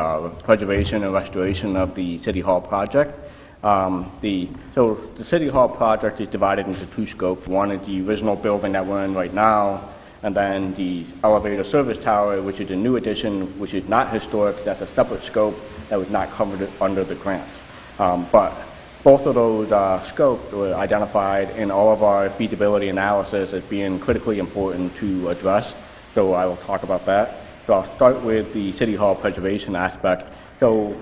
preservation and restoration of the City Hall project. So the City Hall project is divided into two scopes. One is the original building that we're in right now, and then the elevator service tower, which is a new addition, which is not historic. That's a separate scope that was not covered under the grant. But both of those scopes were identified in all of our feasibility analysis as being critically important to address. So I will talk about that. So I'll start with the City Hall preservation aspect. So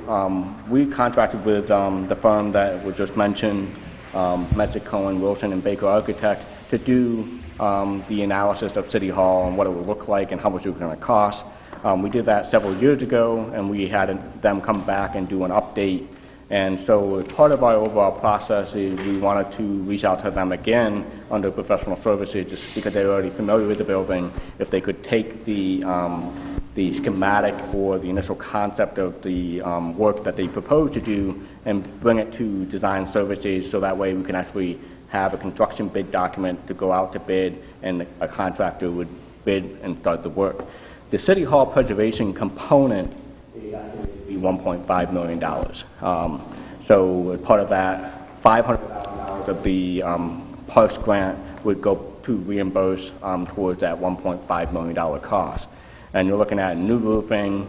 we contracted with the firm that was just mentioned, Mezek, Cohen, Wilson, and Baker Architects, to do the analysis of City Hall and what it would look like and how much it was going to cost. We did that several years ago, and we had them come back and do an update. And so as part of our overall process is we wanted to reach out to them again under professional services, just because they're already familiar with the building, if they could take the schematic or the initial concept of the work that they propose to do and bring it to design services, so that way we can actually have a construction bid document to go out to bid, and a contractor would bid and start the work. The City Hall preservation component is actually $1.5 million. So as part of that, $500,000 of the Parks grant would go to reimburse towards that $1.5 million cost. And you're looking at new roofing,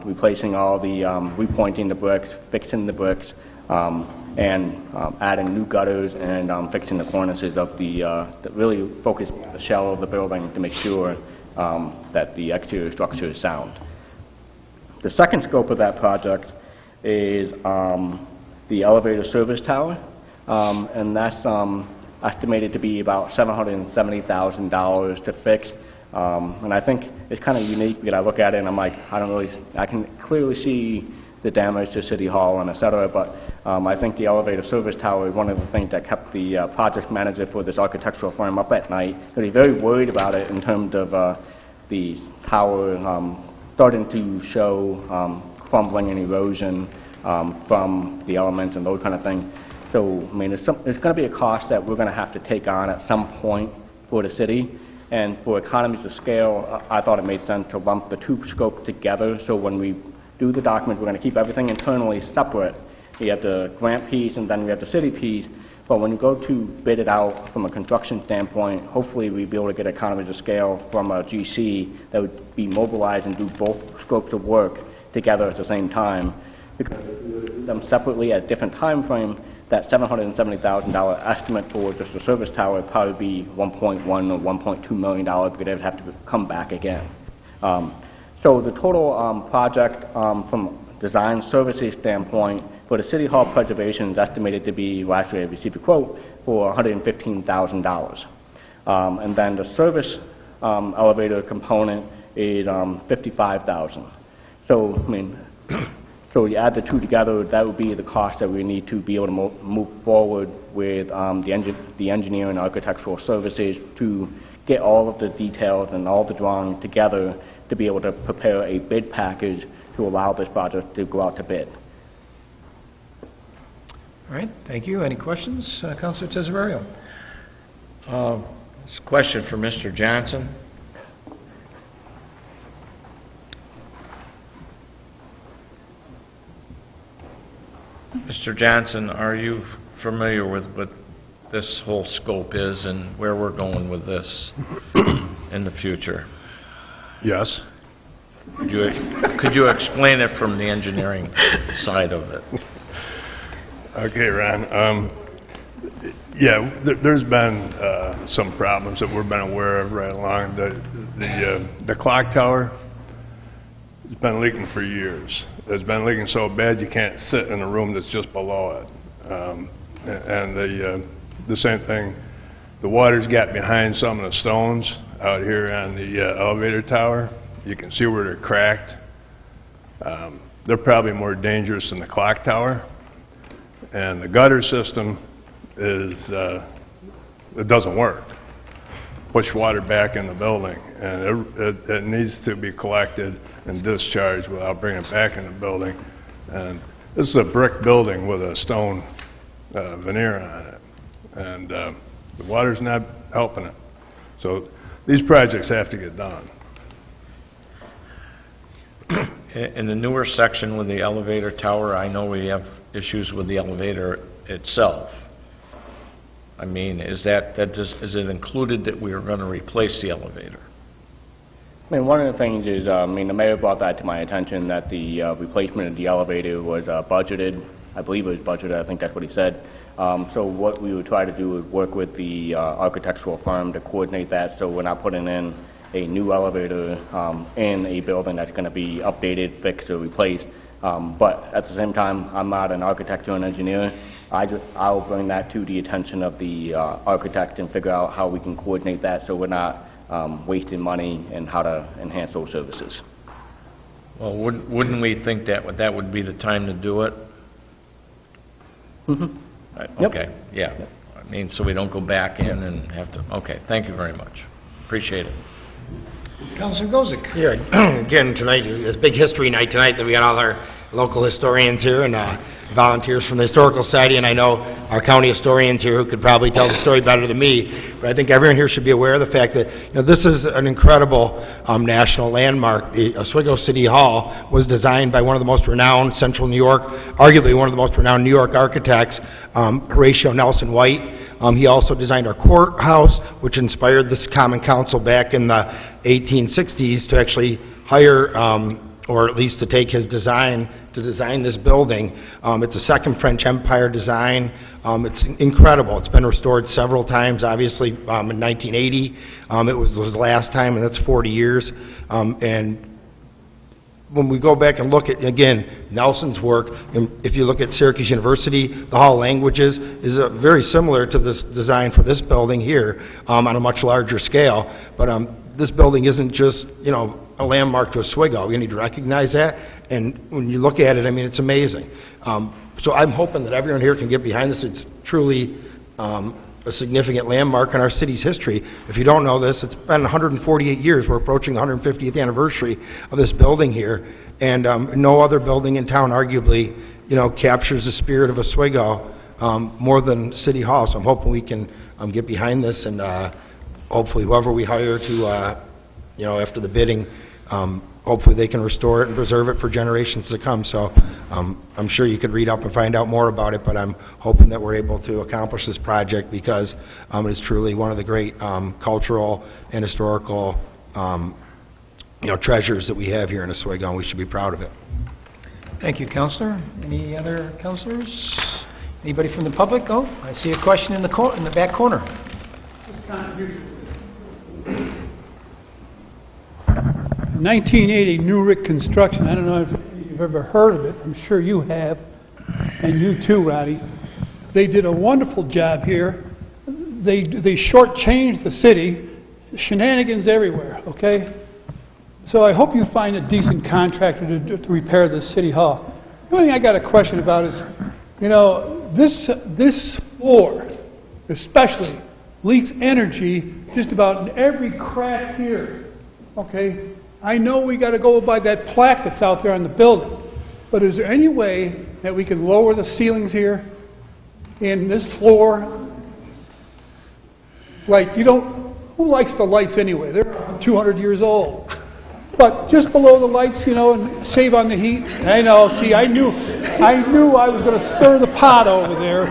replacing all the, repointing the bricks, fixing the bricks, and adding new gutters and fixing the cornices of really focusing on the shell of the building to make sure that the exterior structure is sound. The second scope of that project is the elevator service tower, and that's estimated to be about $770,000 to fix. And I think it's kind of unique because I look at it and I'm like, I can clearly see the damage to City Hall and et cetera, but I think the elevator service tower is one of the things that kept the project manager for this architectural firm up at night. He was very worried about it in terms of the tower starting to show crumbling and erosion from the elements and those kind of things. So, I mean, it's going to be a cost that we're going to have to take on at some point for the city. And for economies of scale, I thought it made sense to lump the two scopes together. So when we do the document, we're going to keep everything internally separate. We have the grant piece and then we have the city piece. But when you go to bid it out from a construction standpoint, hopefully we'll be able to get economies of scale from a GC that would be mobilized and do both scopes of work together at the same time. Because if we do them separately at a different time frame, that $770,000 estimate for just the service tower would probably be $1.1 or $1.2 million because they would have to come back again. So the total project from design services standpoint for the City Hall preservation is estimated to be, well, actually I received a quote for $115,000. And then the service elevator component is $55,000. So, I mean, so you add the two together, that would be the cost that we need to be able to move forward with the engineering and architectural services to get all of the details and all the drawings together to be able to prepare a bid package to allow this project to go out to bid. All right, thank you. Any questions? Councilor Tesorario. This question for Mr. Johnson. Mr. Johnson, are you familiar with what this whole scope is and where we're going with this in the future? Yes. Could you explain it from the engineering side of it? Okay, Ron. Yeah, there's been some problems that we've been aware of right along. The clock tower has been leaking for years. It's been leaking so bad you can't sit in a room that's just below it. And the same thing, the water's got behind some of the stones out here on the elevator tower. You can see where they're cracked. They're probably more dangerous than the clock tower. And the gutter system is, it doesn't work. Push water back in the building, and it needs to be collected and discharged without bringing it back in the building. And this is a brick building with a stone veneer on it, and the water's not helping it. So these projects have to get done. In the newer section with the elevator tower, I know we have issues with the elevator itself. I mean, is it included that we are going to replace the elevator? I mean, one of the things is, the mayor brought that to my attention, that the replacement of the elevator was budgeted. I believe it was budgeted. I think that's what he said. So what we would try to do is work with the architectural firm to coordinate that, so we're not putting in a new elevator in a building that's going to be updated, fixed, or replaced. But at the same time, I'm not an architect or an engineer. I'll bring that to the attention of the architect and figure out how we can coordinate that so we're not wasting money and how to enhance those services. Well, wouldn't we think that that would be the time to do it? Yep. Okay, yeah. I mean, so we don't go back in and have to, okay, thank you very much. Appreciate it. Councilor Gozick. Yeah, again, tonight, it's a big history night tonight that we got all our local historians here and volunteers from the Historical Society, and I know our county historians here who could probably tell the story better than me, but I think everyone here should be aware of the fact that, you know, this is an incredible national landmark. The Oswego City Hall was designed by one of the most renowned Central New York, arguably one of the most renowned New York architects, Horatio Nelson White. He also designed our courthouse, which inspired this Common Council back in the 1860s to actually hire, or at least to take his design, to design this building. It's a second French Empire design. It's incredible. It's been restored several times, obviously in 1980. It was the last time, and that's 40 years. And when we go back and look at, again, Nelson's work, and if you look at Syracuse University, the Hall of Languages is very similar to this design for this building here on a much larger scale. But this building isn't just, you know, a landmark to Oswego. We need to recognize that. And when you look at it, I mean, it's amazing. So I'm hoping that everyone here can get behind this. It's truly a significant landmark in our city's history. If you don't know this, it's been 148 years. We're approaching the 150th anniversary of this building here, and no other building in town, arguably, you know, captures the spirit of Oswego more than City Hall. So I'm hoping we can get behind this, and hopefully whoever we hire to, you know, after the bidding, hopefully they can restore it and preserve it for generations to come. So I'm sure you could read up and find out more about it, but I'm hoping that we're able to accomplish this project because it is truly one of the great cultural and historical you know, treasures that we have here in Oswego, and we should be proud of it. Thank you, Councilor. Any other councilors? Anybody from the public? Oh, I see a question in the back corner. 1980 New Rick Construction. I don't know if you've ever heard of it. I'm sure you have, and you too, Roddy. They did a wonderful job here. They shortchanged the city. Shenanigans everywhere, okay? So I hope you find a decent contractor to repair this city hall. The only thing I got a question about is, you know, this floor especially leaks energy just about in every crack here, okay? I know we got to go by that plaque that's out there on the building, but is there any way that we can lower the ceilings here in this floor? Like, you don't, who likes the lights anyway? They're 200 years old. But just below the lights, you know, and save on the heat. I know, see, I knew I was going to stir the pot over there.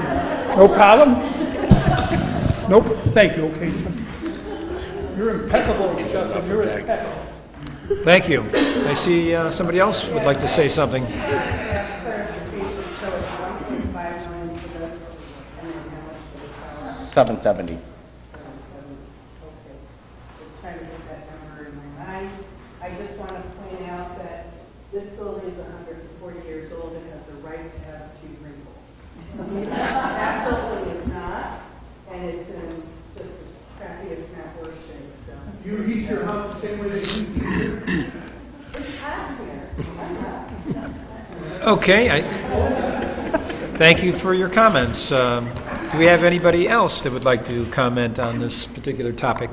No problem? Nope, thank you, okay. You're impeccable, Justin, you're impeccable. Thank you. I see somebody else would like to say something. 770. I just want to point out that this building is 140 years old and has the right to have a few wrinkles. Absolutely it's not, and it's in just as crappy as not worse shape. So. You heat your house the same way that you heat here? It's hot here. Okay. Thank you for your comments. Do we have anybody else that would like to comment on this particular topic?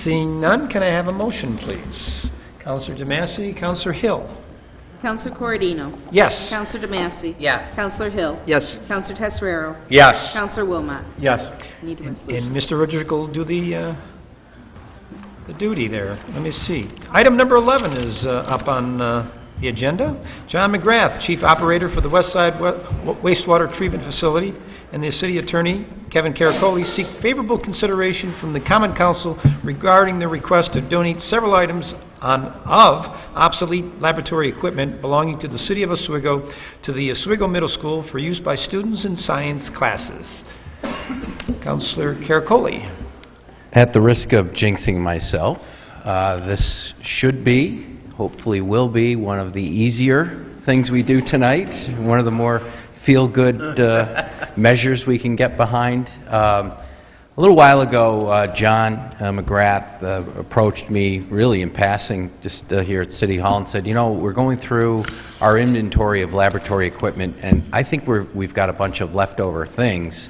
Seeing none, can I have a motion, please? Councilor DeMasi, Councilor Hill. Councilor Corradino. Yes. Councilor DeMasi. Yes. Councilor Hill. Yes. Councilor Tesserero. Yes. Councilor Wilmot. Yes. Need a resolution. And Mr. Roderick will do the duty there. Let me see. Item number 11 is up on the agenda. John McGrath, Chief Operator for the Westside Wastewater Treatment Facility, and the City Attorney, Kevin Caracoli, seek favorable consideration from the Common Council regarding the request to donate several items of obsolete laboratory equipment belonging to the City of Oswego to the Oswego Middle School for use by students in science classes. Councilor Caracoli. At the risk of jinxing myself, this should be, hopefully will be, one of the easier things we do tonight, one of the more feel-good measures we can get behind. A little while ago, John McGrath approached me really in passing just here at City Hall and said, you know, we're going through our inventory of laboratory equipment and I think we've got a bunch of leftover things.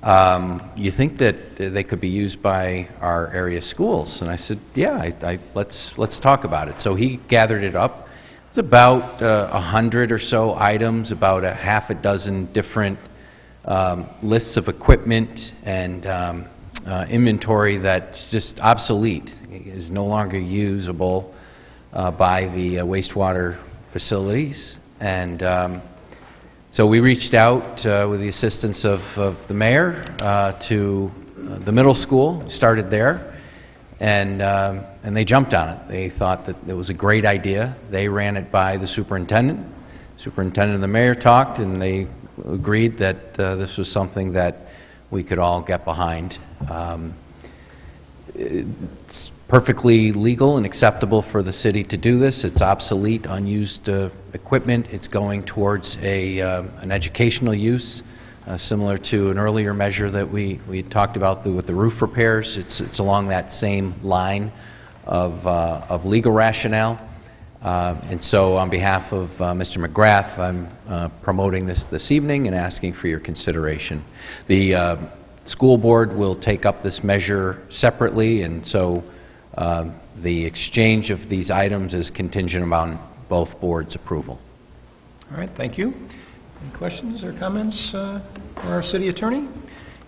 You think that they could be used by our area schools? And I said, yeah, let's talk about it. So he gathered it up. It's about 100 or so items, about a half a dozen different lists of equipment and inventory that's just obsolete, is no longer usable by the wastewater facilities. And so we reached out with the assistance of the mayor to the middle school, started there, and they jumped on it. They thought that it was a great idea. They ran it by the superintendent. Superintendent and the mayor talked, and they agreed that this was something that we could all get behind. It's perfectly legal and acceptable for the city to do this. It's obsolete, unused equipment. It's going towards an educational use, similar to an earlier measure that we talked about with the roof repairs. It's along that same line of legal rationale. And so on behalf of Mr. McGrath, I'm promoting this evening and asking for your consideration. The school board will take up this measure separately, and so the exchange of these items is contingent upon both boards' approval. All right, thank you. Any questions or comments for our city attorney?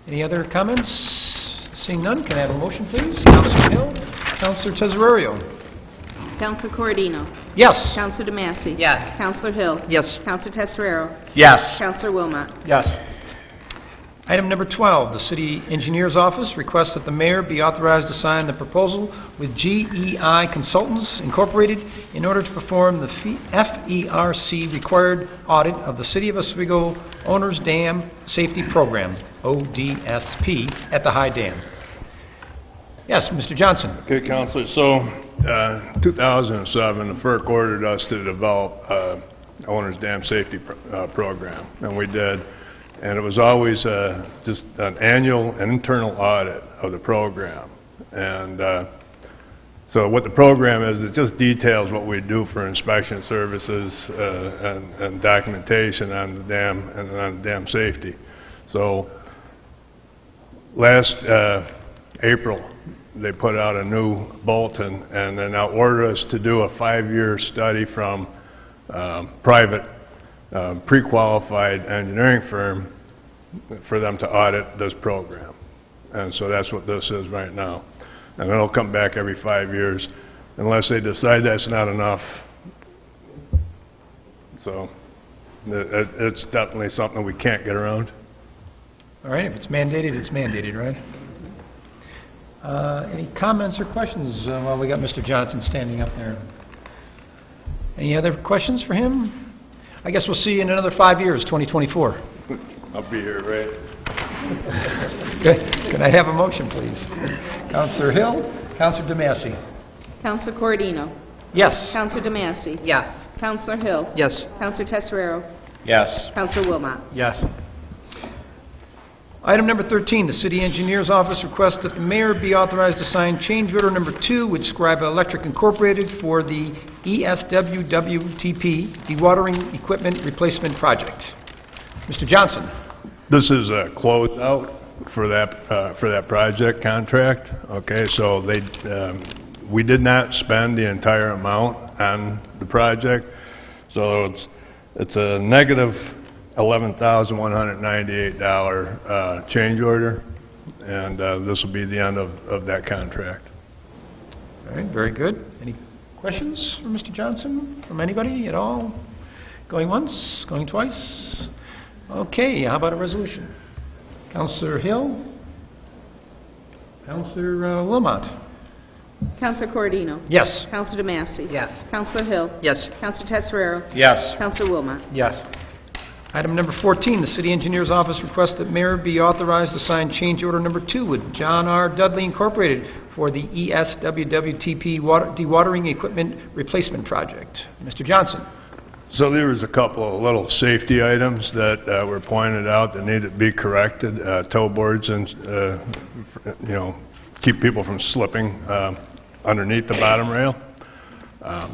Any other comments? Seeing none, can I have a motion, please? Councilor Hill, Councilor Tesorario. Councilor Corradino. Yes. Councilor DeMassey. Yes. Councilor Hill. Yes. Councilor Tesorero. Yes. Councilor Wilmot. Yes. Item number 12, the City Engineer's Office requests that the mayor be authorized to sign the proposal with GEI Consultants Incorporated in order to perform the FERC required audit of the City of Oswego Owner's Dam Safety Program, ODSP, at the High Dam. Yes, Mr. Johnson. Okay, Councilor. So, 2007, the FERC ordered us to develop Owner's Dam Safety Program, and we did. And it was always just an annual and internal audit of the program. And so what the program is, it just details what we do for inspection services and documentation on the dam and on dam safety. So last April, they put out a new bulletin, and they now order us to do a 5-year study from private pre-qualified engineering firm for them to audit this program. And so that's what this is right now. And it'll come back every 5 years unless they decide that's not enough. So it's definitely something we can't get around. All right, if it's mandated, it's mandated, right? Any comments or questions while we got Mr. Johnson standing up there? Any other questions for him? I guess we'll see you in another 5 years, 2024. I'll be here, right? Can I have a motion, please? Councilor Hill, Councilor DeMassey. Councilor Corradino. Yes. Councilor DeMassey. Yes. Councilor Hill. Yes. Councilor Tesorero. Yes. Councilor Wilmot. Yes. Item number 13, the City Engineer's Office requests that the mayor be authorized to sign change order number 2 with Scriba Electric Incorporated for the ESWWTP dewatering equipment replacement project. Mr. Johnson. This is a closeout for that project contract. Okay, so we did not spend the entire amount on the project, so it's a negative $11,198 change order, and this will be the end of that contract. All right, very good. Any questions for Mr. Johnson from anybody at all? Going once, going twice? Okay, how about a resolution? Councilor Hill? Councilor Wilmot? Councilor Corradino. Yes. Councilor DeMassey. Yes. Councilor Hill. Yes. Councilor Tesorero. Yes. Councilor Wilmot. Yes. Item number 14, the City Engineer's Office requests that mayor be authorized to sign change order number 2 with John R. Dudley Incorporated for the ESWWTP dewatering equipment replacement project. Mr. Johnson. So there was a couple of little safety items that were pointed out that needed to be corrected, toe boards and, you know, keep people from slipping underneath the bottom rail.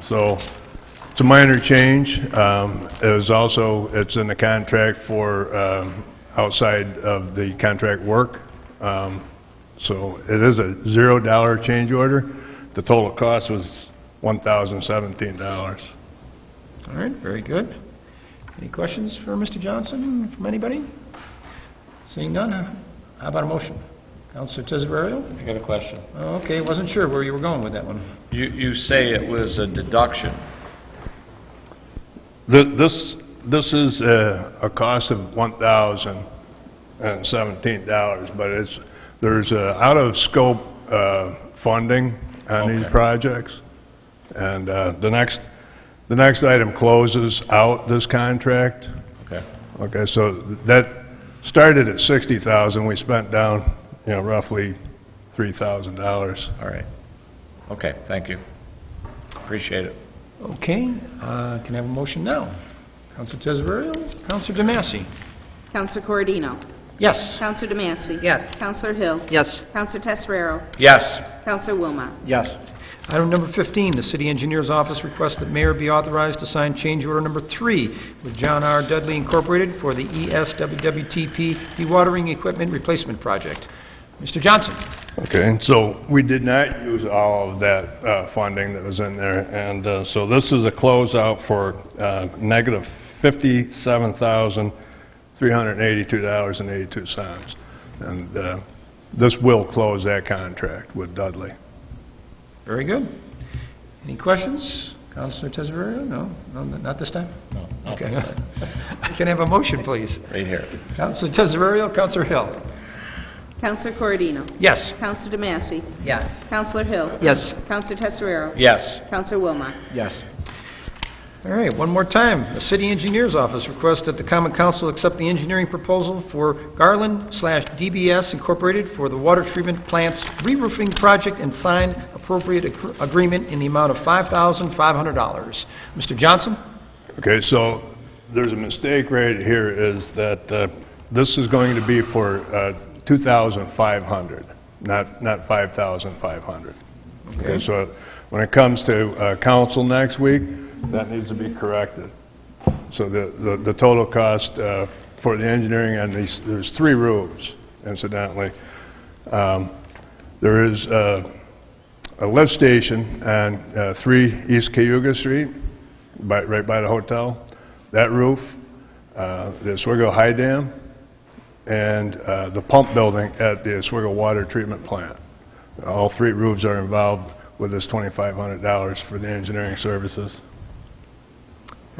So it's a minor change. It's in the contract for outside of the contract work. So it is a $0 change order. The total cost was $1,017. All right, very good. Any questions for Mr. Johnson from anybody? Seeing none, how about a motion? Councilor Tesorerio? I got a question. Okay, wasn't sure where you were going with that one. You say it was a deduction. This is a cost of $1,017, but there's out-of-scope funding on these projects, and the next item closes out this contract. Okay. Okay, so that started at $60,000. We spent down, you know, roughly $3,000. All right. Okay, thank you. Appreciate it. Okay, can I have a motion now? Councilor Tesorerio, Councilor DeMassey. Councilor Corradino. Yes. Councilor DeMassey. Yes. Councilor Hill. Yes. Councilor Tesorerio. Yes. Councilor Wilmot. Yes. Item number 15, the City Engineer's Office requests that Mayor be authorized to sign change order number 3 with John R. Dudley Incorporated for the ESWWTP dewatering equipment replacement project. Mr. Johnson. Okay, so we did not use all of that funding that was in there, and so this is a closeout for negative $57,382.82, and this will close that contract with Dudley. Very good. Any questions? Councilor Tesorerio? No? No, not this time? No. Okay. Can I have a motion, please? Right here. Councilor Tesorerio, Councilor Hill. Councilor Corradino. Yes. Councilor DeMassey. Yes. Councilor Hill. Yes. Councilor Tesorerio. Yes. Councilor Wilmot. Yes. All right, one more time. The City Engineer's Office requests that the Common Council accept the engineering proposal for Garland/DBS Incorporated for the water treatment plant's re-roofing project and sign appropriate agreement in the amount of $5,500. Mr. Johnson? Okay, so there's a mistake right here, is that this is going to be for $2,500, not $5,500. Okay, so when it comes to council next week, that needs to be corrected. So the total cost for the engineering and there's 3 roofs, incidentally. There is a lift station on 3 East Cayuga Street, right by the hotel. That roof, the Oswego High Dam, and the pump building at the Oswego Water Treatment Plant. All 3 roofs are involved with this $2,500 for the engineering services.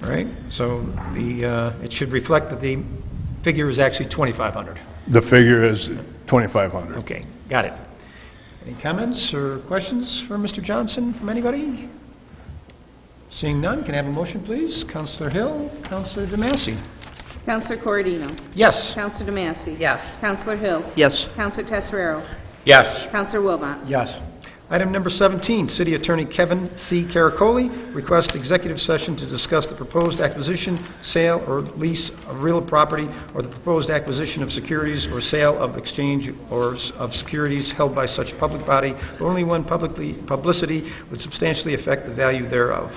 All right, so it should reflect that the figure is actually $2,500. The figure is $2,500. Okay, got it. Any comments or questions for Mr. Johnson from anybody? Seeing none, can I have a motion, please? Councilor Hill, Councilor DeMassey. Councilor Corradino. Yes. Councilor DeMassey. Yes. Councilor Hill. Yes. Councilor Tesoreiro. Yes. Councilor Wilmot. Yes. Item number 17, City Attorney Kevin C. Caracoli requests executive session to discuss the proposed acquisition, sale, or lease of real property, or the proposed acquisition of securities or sale of exchange or of securities held by such public body, only when publicity would substantially affect the value thereof.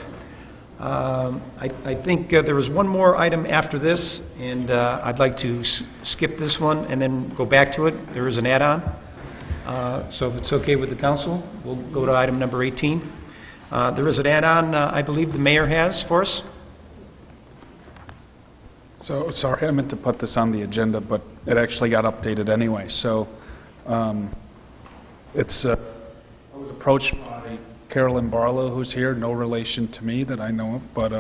I think there is one more item after this, and I'd like to skip this one and then go back to it. There is an add-on. So if it's okay with the council, we'll go to item number 18. There is an add-on I believe the mayor has for us. So, sorry, I meant to put this on the agenda, but it actually got updated anyway. So, I was approached by Carolyn Barlow, who's here, no relation to me that I know of, but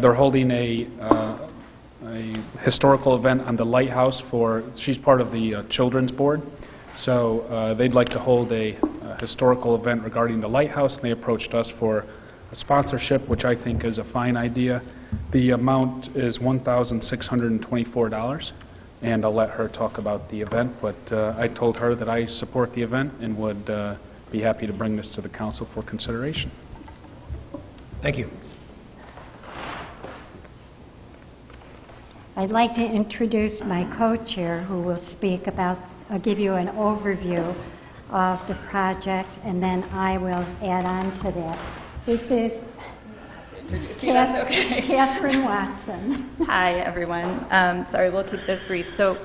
they're holding a historical event on the lighthouse she's part of the children's board. So they'd like to hold a historical event regarding the lighthouse, and they approached us for a sponsorship, which I think is a fine idea. The amount is $1,624, and I'll let her talk about the event, but I told her that I support the event and would be happy to bring this to the council for consideration. Thank you. I'd like to introduce my co-chair who will speak about, give you an overview of the project, and then I will add on to that. This is Catherine Watson. Hi, everyone. Sorry, we'll keep this brief. So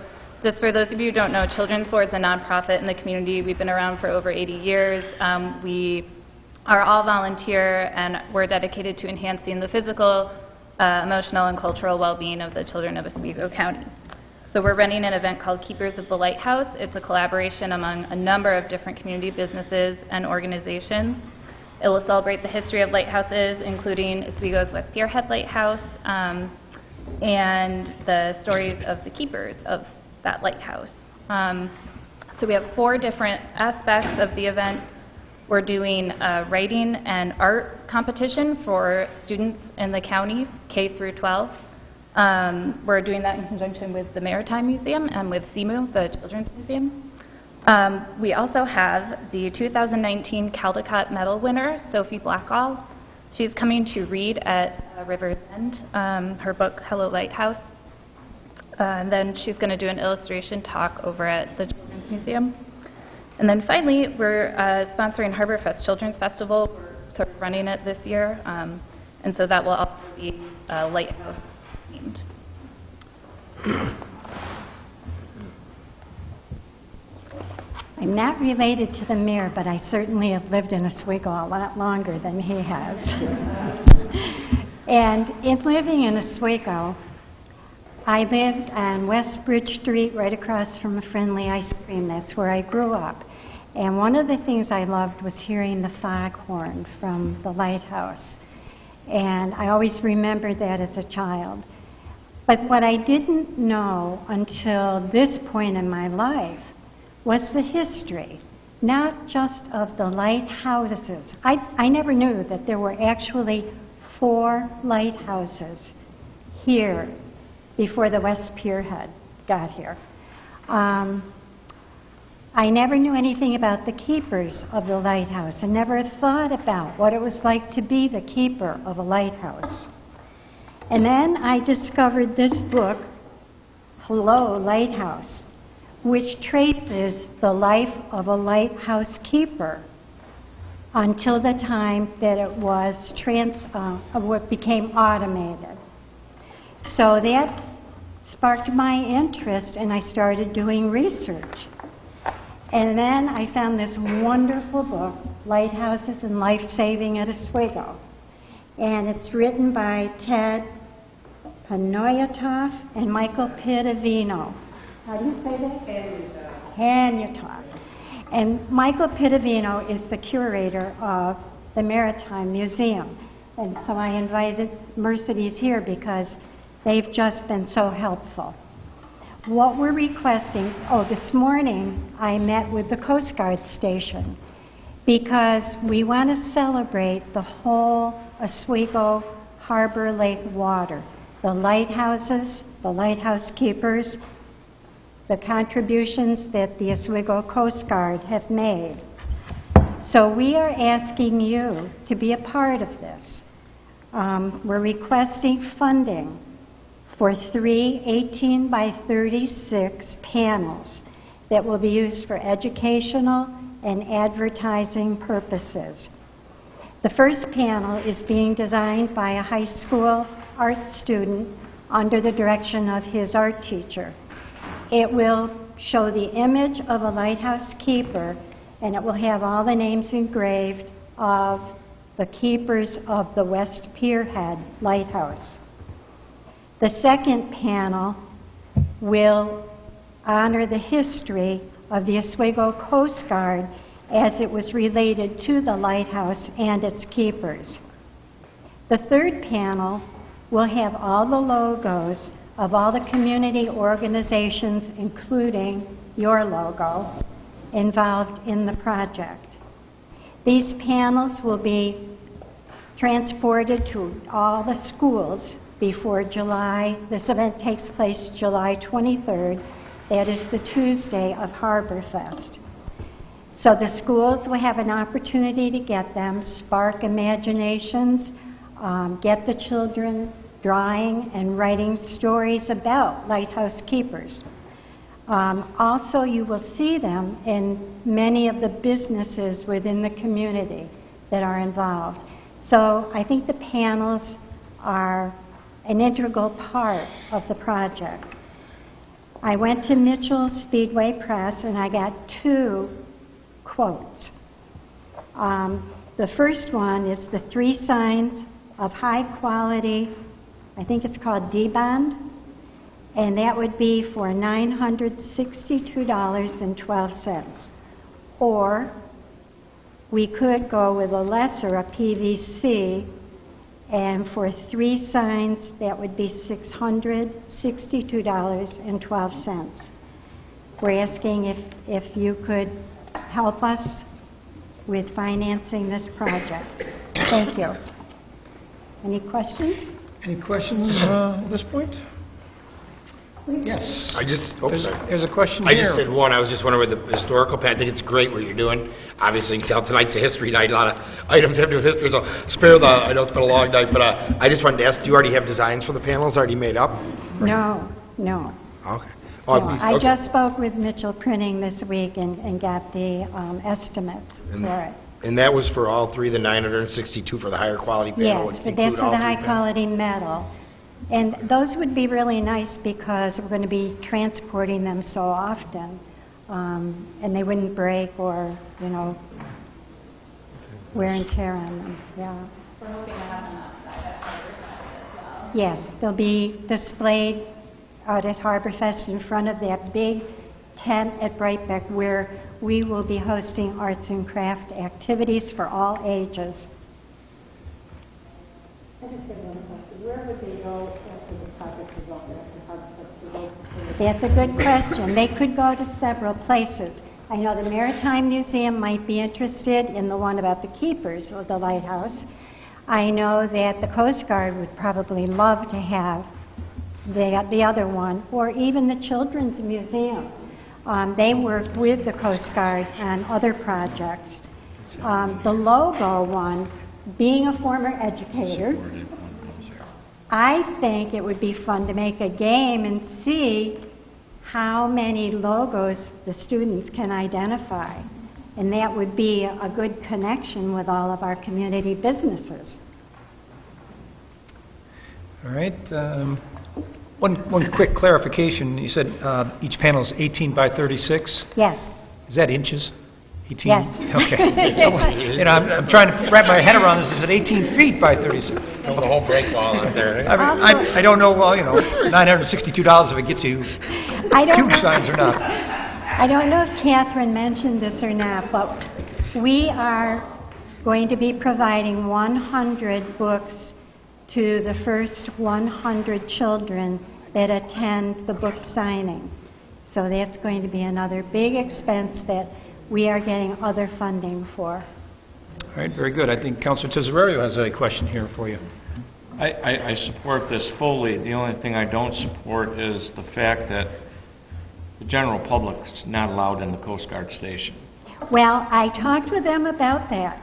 just for those of you who don't know, Children's Board is a nonprofit in the community. We've been around for over 80 years. We are all volunteer, and we're dedicated to enhancing the physical, emotional, and cultural well-being of the children of Oswego County. So we're running an event called Keepers of the Lighthouse. It's a collaboration among a number of different community businesses and organizations. It will celebrate the history of lighthouses, including Oswego's West Pierhead Lighthouse, and the stories of the keepers of that lighthouse. So we have 4 different aspects of the event. We're doing a writing and art competition for students in the county, K through 12. We're doing that in conjunction with the Maritime Museum and with CEMU, the Children's Museum. We also have the 2019 Caldecott Medal winner, Sophie Blackall. She's coming to read at River's End, her book, Hello Lighthouse. And then she's going to do an illustration talk over at the Children's Museum. And then finally, we're sponsoring HarborFest Children's Festival. We're sort of running it this year, and so that will also be lighthouse themed. I'm not related to the mayor, but I certainly have lived in Oswego a lot longer than he has. And in living in Oswego, I lived on West Bridge Street, right across from a Friendly Ice Cream. That's where I grew up. And one of the things I loved was hearing the foghorn from the lighthouse. And I always remembered that as a child. But what I didn't know until this point in my life was the history, not just of the lighthouses. I never knew that there were actually 4 lighthouses here before the West Pierhead got here. I never knew anything about the keepers of the lighthouse and never thought about what it was like to be the keeper of a lighthouse. And then I discovered this book, Hello Lighthouse, which traces the life of a lighthouse keeper until the time that it was what became automated. So that sparked my interest, and I started doing research. And then I found this wonderful book, Lighthouses and Life Saving at Oswego. And it's written by Ted Panoyatov and Michael Pittavino. How do you say that? Panoyatov. And Michael Pittavino is the curator of the Maritime Museum. And so I invited Mercedes here because they've just been so helpful. What we're requesting, this morning I met with the Coast Guard station because we want to celebrate the whole Oswego Harbor Lake water, the lighthouses, the lighthouse keepers, the contributions that the Oswego Coast Guard have made. So we are asking you to be a part of this. We're requesting funding for 3 18 by 36 panels that will be used for educational and advertising purposes. The first panel is being designed by a high school art student under the direction of his art teacher. It will show the image of a lighthouse keeper, and it will have all the names engraved of the keepers of the West Pierhead Lighthouse. The second panel will honor the history of the Oswego Coast Guard as it was related to the lighthouse and its keepers. The third panel will have all the logos of all the community organizations, including your logo, involved in the project. These panels will be transported to all the schools before July. This event takes place July 23rd. That is the Tuesday of HarborFest. So the schools will have an opportunity to get them, spark imaginations, get the children drawing and writing stories about lighthouse keepers. Also, you will see them in many of the businesses within the community that are involved. So I think the panels are an integral part of the project. I went to Mitchell Speedway Press and I got 2 quotes. The first one is the 3 signs of high quality, I think it's called D-Bond, and that would be for $962.12. Or we could go with a lesser, a PVC, and for 3 signs that would be $662.12. We're asking if you could help us with financing this project. Thank you. Any questions? Any questions at this point? Yes. There's a question here. I just said one. I was just wondering with the historical pad. I think it's great what you're doing. Obviously, you can tell tonight's a history night. A lot of items have to do with history, so spare the. I know it's been a long night, but I just wanted to ask: do you already have designs for the panels already made up? No. Okay. No, I just spoke with Mitchell Printing this week and got the estimates for it. And that was for all 3, the 962 for the higher quality panel? Yes, but that's for the high quality metal. And those would be really nice because we're going to be transporting them so often, and they wouldn't break or, wear and tear on them. Yeah. We're hoping to have them outside at Harborfest as well. Yes, they'll be displayed out at Harborfest in front of that big tent at Brightbeck where we will be hosting arts and craft activities for all ages. I just have one question. Where would they go after the project is over? That's a good question. They could go to several places. I know the Maritime Museum might be interested in the one about the keepers of the lighthouse. I know that the Coast Guard would probably love to have the other one, or even the Children's Museum. They work with the Coast Guard on other projects. The logo one, being a former educator, I think it would be fun to make a game and see how many logos the students can identify. And that would be a good connection with all of our community businesses. All right. One quick clarification. You said each panel is 18 by 36? Yes. Is that inches? 18? Yes. Okay. I'm trying to wrap my head around this. Is it 18 feet by 36? The whole break wall out there. I don't know, $962 if it gets you huge signs or not. I don't know if Catherine mentioned this or not, but we are going to be providing 100 books to the first 100 children that attend the book signing. So that's going to be another big expense that we are getting other funding for. All right, very good. I think Councilor Tesorario has a question here for you. I support this fully. The only thing I don't support is the fact that the general public is not allowed in the Coast Guard station. Well, I talked with them about that.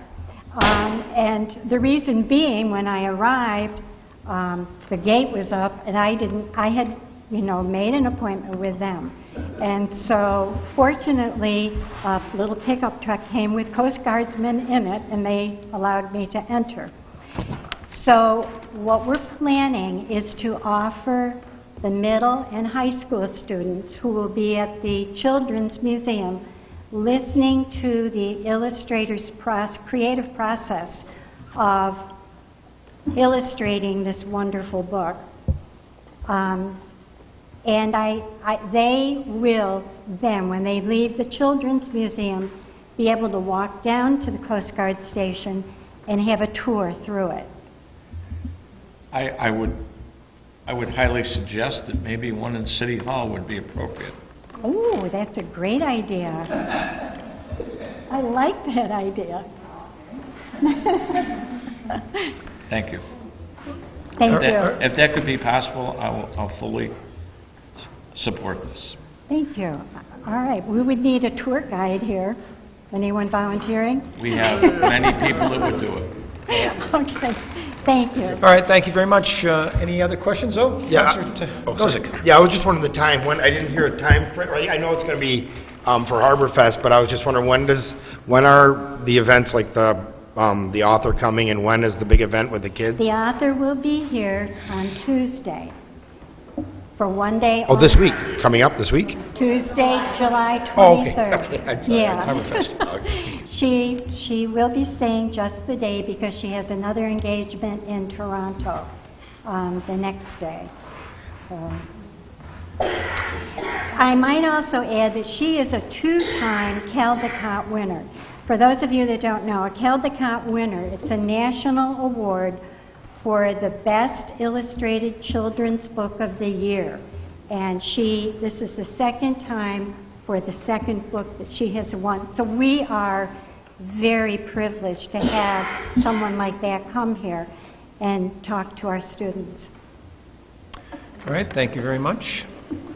And the reason being, when I arrived, the gate was up, and I had, made an appointment with them. And so, fortunately, a little pickup truck came with Coast Guardsmen in it, and they allowed me to enter. So, what we're planning is to offer the middle and high school students who will be at the Children's Museum listening to the illustrator's creative process of illustrating this wonderful book. And they will then, when they leave the Children's Museum, be able to walk down to the Coast Guard station and have a tour through it. I would highly suggest that maybe one in City Hall would be appropriate. Oh, that's a great idea. I like that idea. Thank you. Thank you. If that could be possible, I'll fully support this. Thank you. All right, we would need a tour guide here. Anyone volunteering? We have many people that would do it. Okay, Thank you. All right, thank you very much. Any other questions, though? Yeah. Counselor Gozick. Yeah, I was just wondering the time. When I didn't hear a time frame. I know it's going to be for Harborfest, but I was just wondering when are the events like the author coming, and when is the big event with the kids? The author will be here on Tuesday for one day. Oh, this week. Coming up this week? Tuesday, July 23rd. Oh, okay. I'm sorry. Yeah. Harborfest. Okay. She will be staying just the day because she has another engagement in Toronto the next day. I might also add that she is a two-time Caldecott winner. For those of you that don't know, a Caldecott winner, it's a national award for the best illustrated children's book of the year. And this is the second time for the second book that she has won. So we are very privileged to have someone like that come here and talk to our students. All right, thank you very much.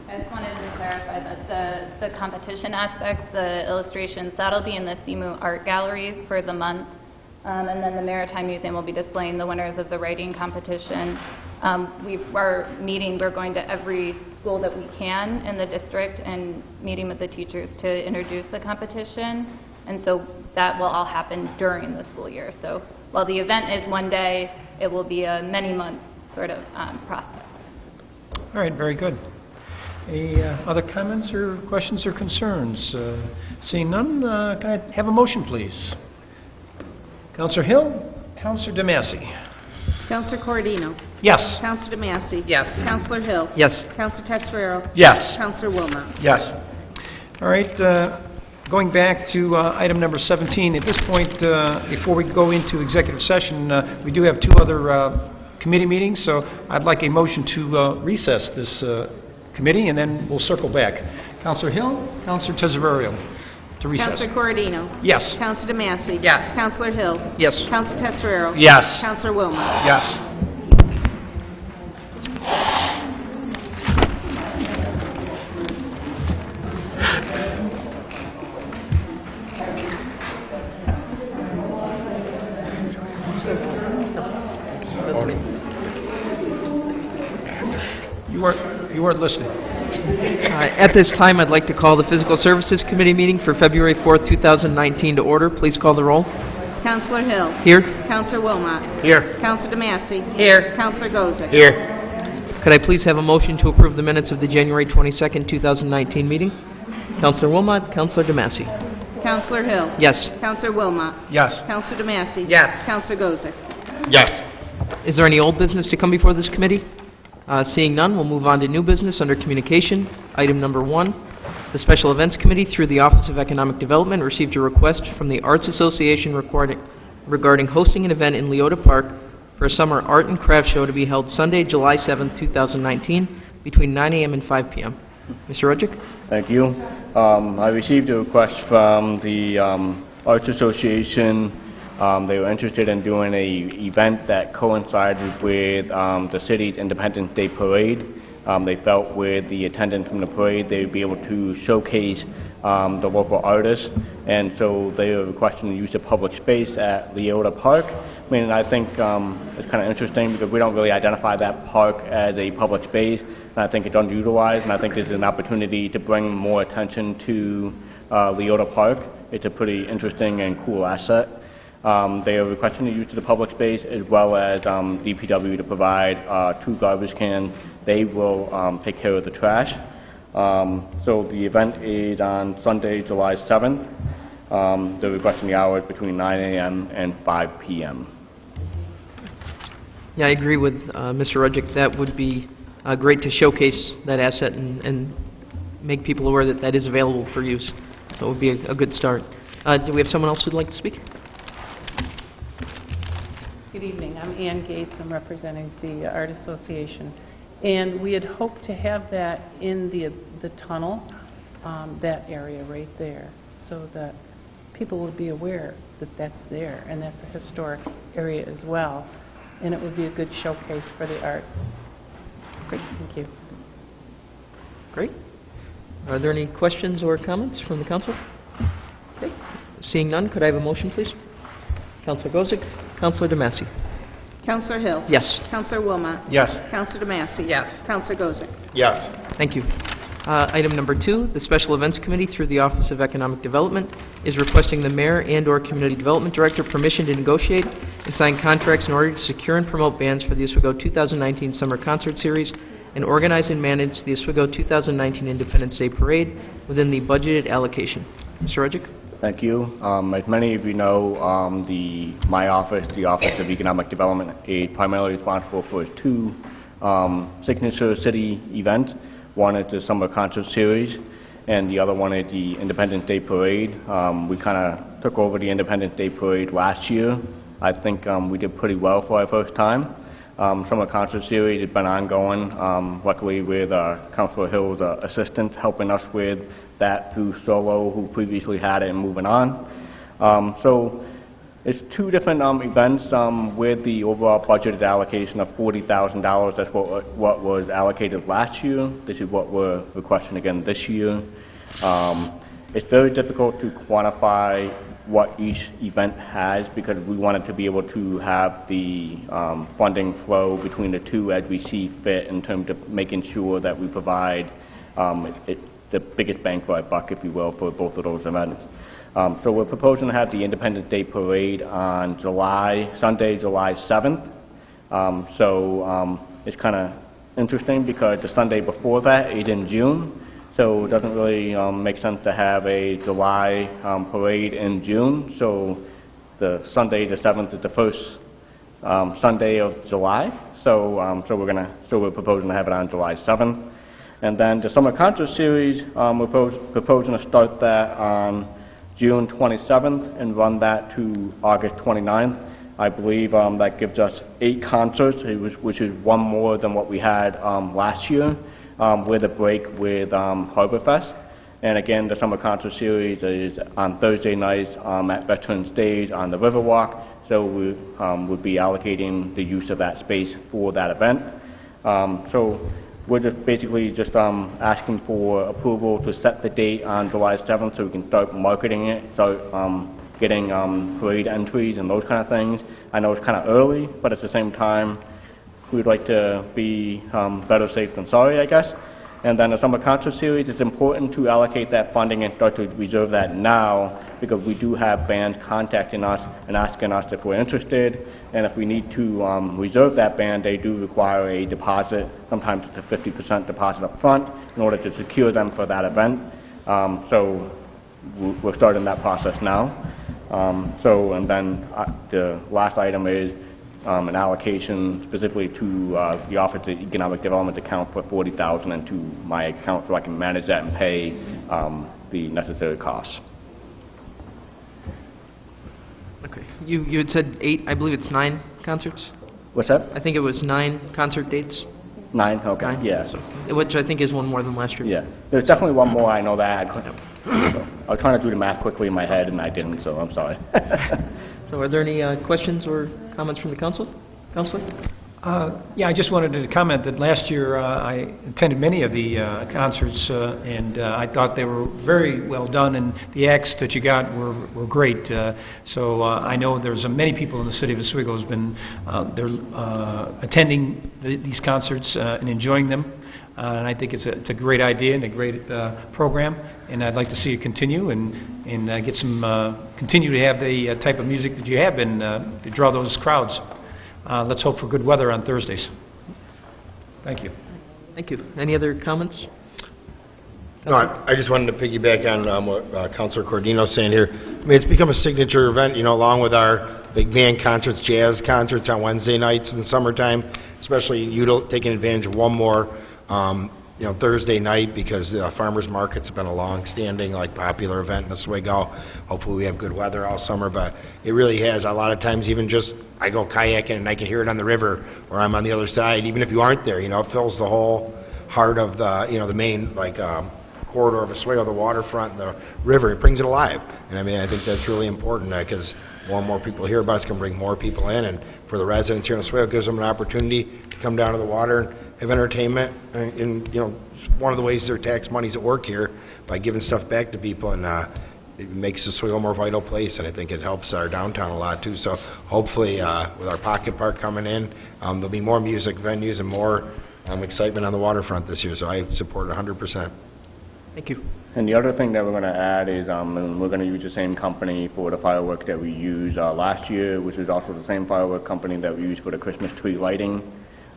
I just wanted to clarify that the competition aspects, the illustrations, that'll be in the SEMU Art Gallery for the month. And then the Maritime Museum will be displaying the winners of the writing competition. We're going to every school that we can in the district and meeting with the teachers to introduce the competition. And so that will all happen during the school year. So while the event is one day, it will be a many-month sort of process. All right, very good. Any other comments or questions or concerns? Seeing none, can I have a motion, please? Councillor Hill, Councillor DeMassey. Counselor Corodino. Yes. Counselor DeMassey. Yes. Counselor Hill. Yes. Counselor Tesoriero. Yes. Counselor Wilmot. Yes. All right, going back to item number 17, at this point, before we go into executive session, we do have two other committee meetings, so I'd like a motion to recess this committee, and then we'll circle back. Councillor Hill, Councillor Tesoriero. To recess. Counselor Corodino. Yes. Counselor DeMassey. Yes. Counselor Hill. Yes. Counselor Tesoriero. Yes. Counselor Wilmot. Yes. You weren't listening. At this time, I'd like to call the Physical Services Committee meeting for February 4th, 2019 to order. Please call the roll. Counselor Hill. Here. Counselor Wilmot. Here. Counselor DeMassey. Here. Counselor Gozick. Here. Could I please have a motion to approve the minutes of the January 22nd, 2019 meeting? Counselor Wilmot, Counselor DeMassey. Counselor Hill. Yes. Counselor Wilmot. Yes. Counselor DeMassey. Yes. Counselor Gozick. Yes. Is there any old business to come before this committee? Seeing none, we'll move on to new business under communication. Item number 1, the Special Events Committee, through the Office of Economic Development, received a request from the Arts Association regarding hosting an event in Leota Park for a summer art and craft show to be held Sunday, July 7th, 2019, between 9 a.m. and 5 p.m. Mr. Rudzik? Thank you. I received a request from the Arts Association. They were interested in doing an event that coincided with the city's Independence Day Parade. They felt with the attendance from the parade, they would be able to showcase the local artists, and so they were requesting the use of public space at Leota Park. I mean, I think it's kind of interesting because we don't really identify that park as a public space, and I think it's underutilized, and I think this is an opportunity to bring more attention to Leota Park. It's a pretty interesting and cool asset. They are requesting the use of the public space as well as DPW to provide 2 garbage cans. They will take care of the trash. So the event is on Sunday, July 7th. They're requesting the hours between 9 a.m. and 5 p.m. Yeah, I agree with Mr. Rudzik. That would be great to showcase that asset and make people aware that that is available for use. So it would be a good start. Do we have someone else who'd like to speak? Good evening. I'm Ann Gates. I'm representing the Art Association. And we had hoped to have that in the tunnel, that area right there, so that people would be aware that that's there, and that's a historic area as well. And it would be a good showcase for the art. Great. Thank you. Great. Are there any questions or comments from the council? Okay. Seeing none, could I have a motion, please? Councilor Gozick, Councilor DeMassey. Counselor Hill. Yes. Counselor Wilmot. Yes. Counselor DeMassey. Yes. Counselor Gozick. Yes. Thank you. Item number 2, the Special Events Committee, through the Office of Economic Development, is requesting the Mayor and/or Community Development Director permission to negotiate and sign contracts in order to secure and promote bands for the Oswego 2019 Summer Concert Series and organize and manage the Oswego 2019 Independence Day Parade within the budgeted allocation. Mr. Rudzik? Thank you. As many of you know, my office, the Office of Economic Development, is primarily responsible for 2 signature city events. One is the Summer Concert Series, and the other one is the Independence Day Parade. We kind of took over the Independence Day Parade last year. I think we did pretty well for our first time. Summer Concert Series has been ongoing, luckily with Councilor Hill's assistant helping us with that through Solo, who previously had it, and moving on. So it's 2 different events with the overall budgeted allocation of $40,000. That's what was allocated last year. This is what we're requesting again this year. It's very difficult to quantify what each event has because we wanted to be able to have the funding flow between the 2 as we see fit in terms of making sure that we provide the biggest bang for our buck, if you will, for both of those events. So we're proposing to have the Independence Day Parade on Sunday, July 7th. It's kind of interesting because the Sunday before that is in June. So it doesn't really make sense to have a July parade in June. So the Sunday, the 7th, is the first Sunday of July. So we're proposing to have it on July 7th. And then the Summer Concert Series, we're proposing to start that on June 27th and run that to August 29th. I believe that gives us 8 concerts, which is 1 more than what we had last year, with a break with Harborfest. And again, the Summer Concert Series is on Thursday nights at Veterans Days on the Riverwalk, so we would be allocating the use of that space for that event. We're just basically asking for approval to set the date on July 7th so we can start marketing it, start getting parade entries and those kind of things. I know it's kind of early, but at the same time, we'd like to be better safe than sorry, I guess. And then the Summer Concert Series, it's important to allocate that funding and start to reserve that now because we do have bands contacting us and asking us if we're interested. And if we need to reserve that band, they do require a deposit, sometimes it's a 50% deposit up front in order to secure them for that event. So we're starting that process now. And then the last item is an allocation specifically to the Office of Economic Development account for $40,000 into my account so I can manage that and pay the necessary costs. Okay. You had said 8, I believe it's 9 concerts? What's that? I think it was 9 concert dates. 9? Okay. 9? Yeah. So, which I think is 1 more than last year. Yeah. There's definitely 1 more, I know that. I was trying to do the math quickly in my head and I didn't, so I'm sorry. So are there any questions or comments from the council? Councilor? Yeah, I just wanted to comment that last year I attended many of the concerts and I thought they were very well done and the acts that you got were great. So I know there's many people in the city of Oswego who's been attending these concerts and enjoying them. And I think it's a great idea and a great program, and I'd like to see it continue and get some continue to have the type of music that you have been to draw those crowds. Let's hope for good weather on Thursdays. Thank you. Thank you. Any other comments? No, I just wanted to piggyback on what Councilor Cordino's saying here. I mean, it's become a signature event, you know, along with our big band concerts, jazz concerts on Wednesday nights in the summertime, especially taking advantage of 1 more Thursday night because the farmers market's been a long-standing, popular event in Oswego. Hopefully we have good weather all summer, but it really has. A lot of times, even just I go kayaking and I can hear it on the river, or I'm on the other side. Even if you aren't there, it fills the whole heart of the the main corridor of Oswego, the waterfront, and the river. It brings it alive, and I mean I think that's really important because more and more people hear about it. It's going to bring more people in, and for the residents here in Oswego, it gives them an opportunity to come down to the water and have entertainment. And one of the ways their tax money's at work here by giving stuff back to people, and it makes Oswego a more vital place, and I think it helps our downtown a lot too. So hopefully, with our pocket park coming in, there'll be more music venues and more excitement on the waterfront this year. So I support it 100%. Thank you. And the other thing that we're going to add is we're going to use the same company for the fireworks that we used last year, which is also the same firework company that we used for the Christmas tree lighting.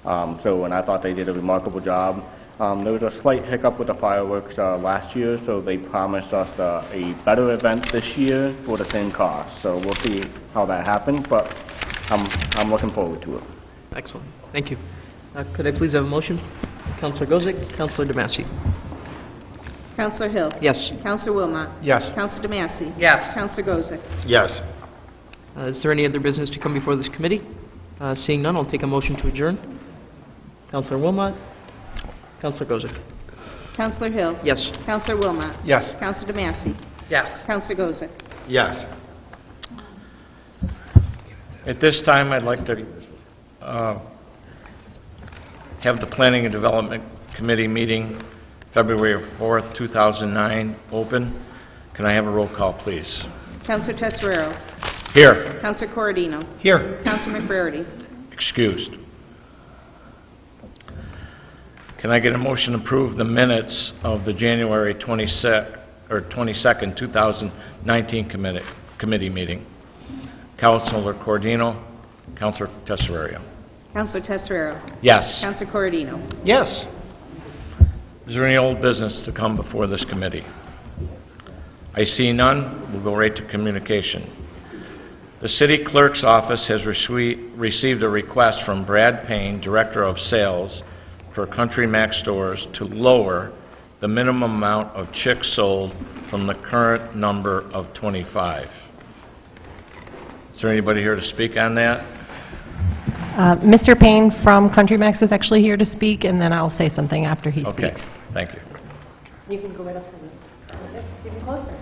And I thought they did a remarkable job. There was a slight hiccup with the fireworks last year, so they promised us a better event this year for the same cost. So we'll see how that happens, but I'm looking forward to it. Excellent. Thank you. Could I please have a motion? Councilor Gozick, Councilor DeMassey. Counselor Hill. Yes. Counselor Wilmot. Yes. Counselor DeMassey. Yes. Counselor Gozick. Yes. Is there any other business to come before this committee? Seeing none, I'll take a motion to adjourn. Councilor Wilmot. Councilor Gozick. Counselor Hill. Yes. Counselor Wilmot. Yes. Counselor DeMassey. Yes. Counselor Gozick. Yes. At this time, I'd like to have the Planning and Development Committee meeting February 4th, 2009 open. Can I have a roll call, please? Counselor Tesoriero. Here. Counselor Corradino. Here. Counselor McBrady. Excused. Can I get a motion to approve the minutes of the January 22nd, 2019 committee meeting? Councilor Corradino, Councilor Tesoriero. Counselor Tesoriero. Yes. Counselor Corradino. Yes. Is there any old business to come before this committee? I see none. We'll go right to communication. The City Clerk's Office has received a request from Brad Payne, Director of Sales for Country Max stores, to lower the minimum amount of chicks sold from the current number of 25. Is there anybody here to speak on that? Mr. Payne from Country Max is actually here to speak, and then I'll say something after he Okay. speaks. Thank you. You can go right up to the, even closer.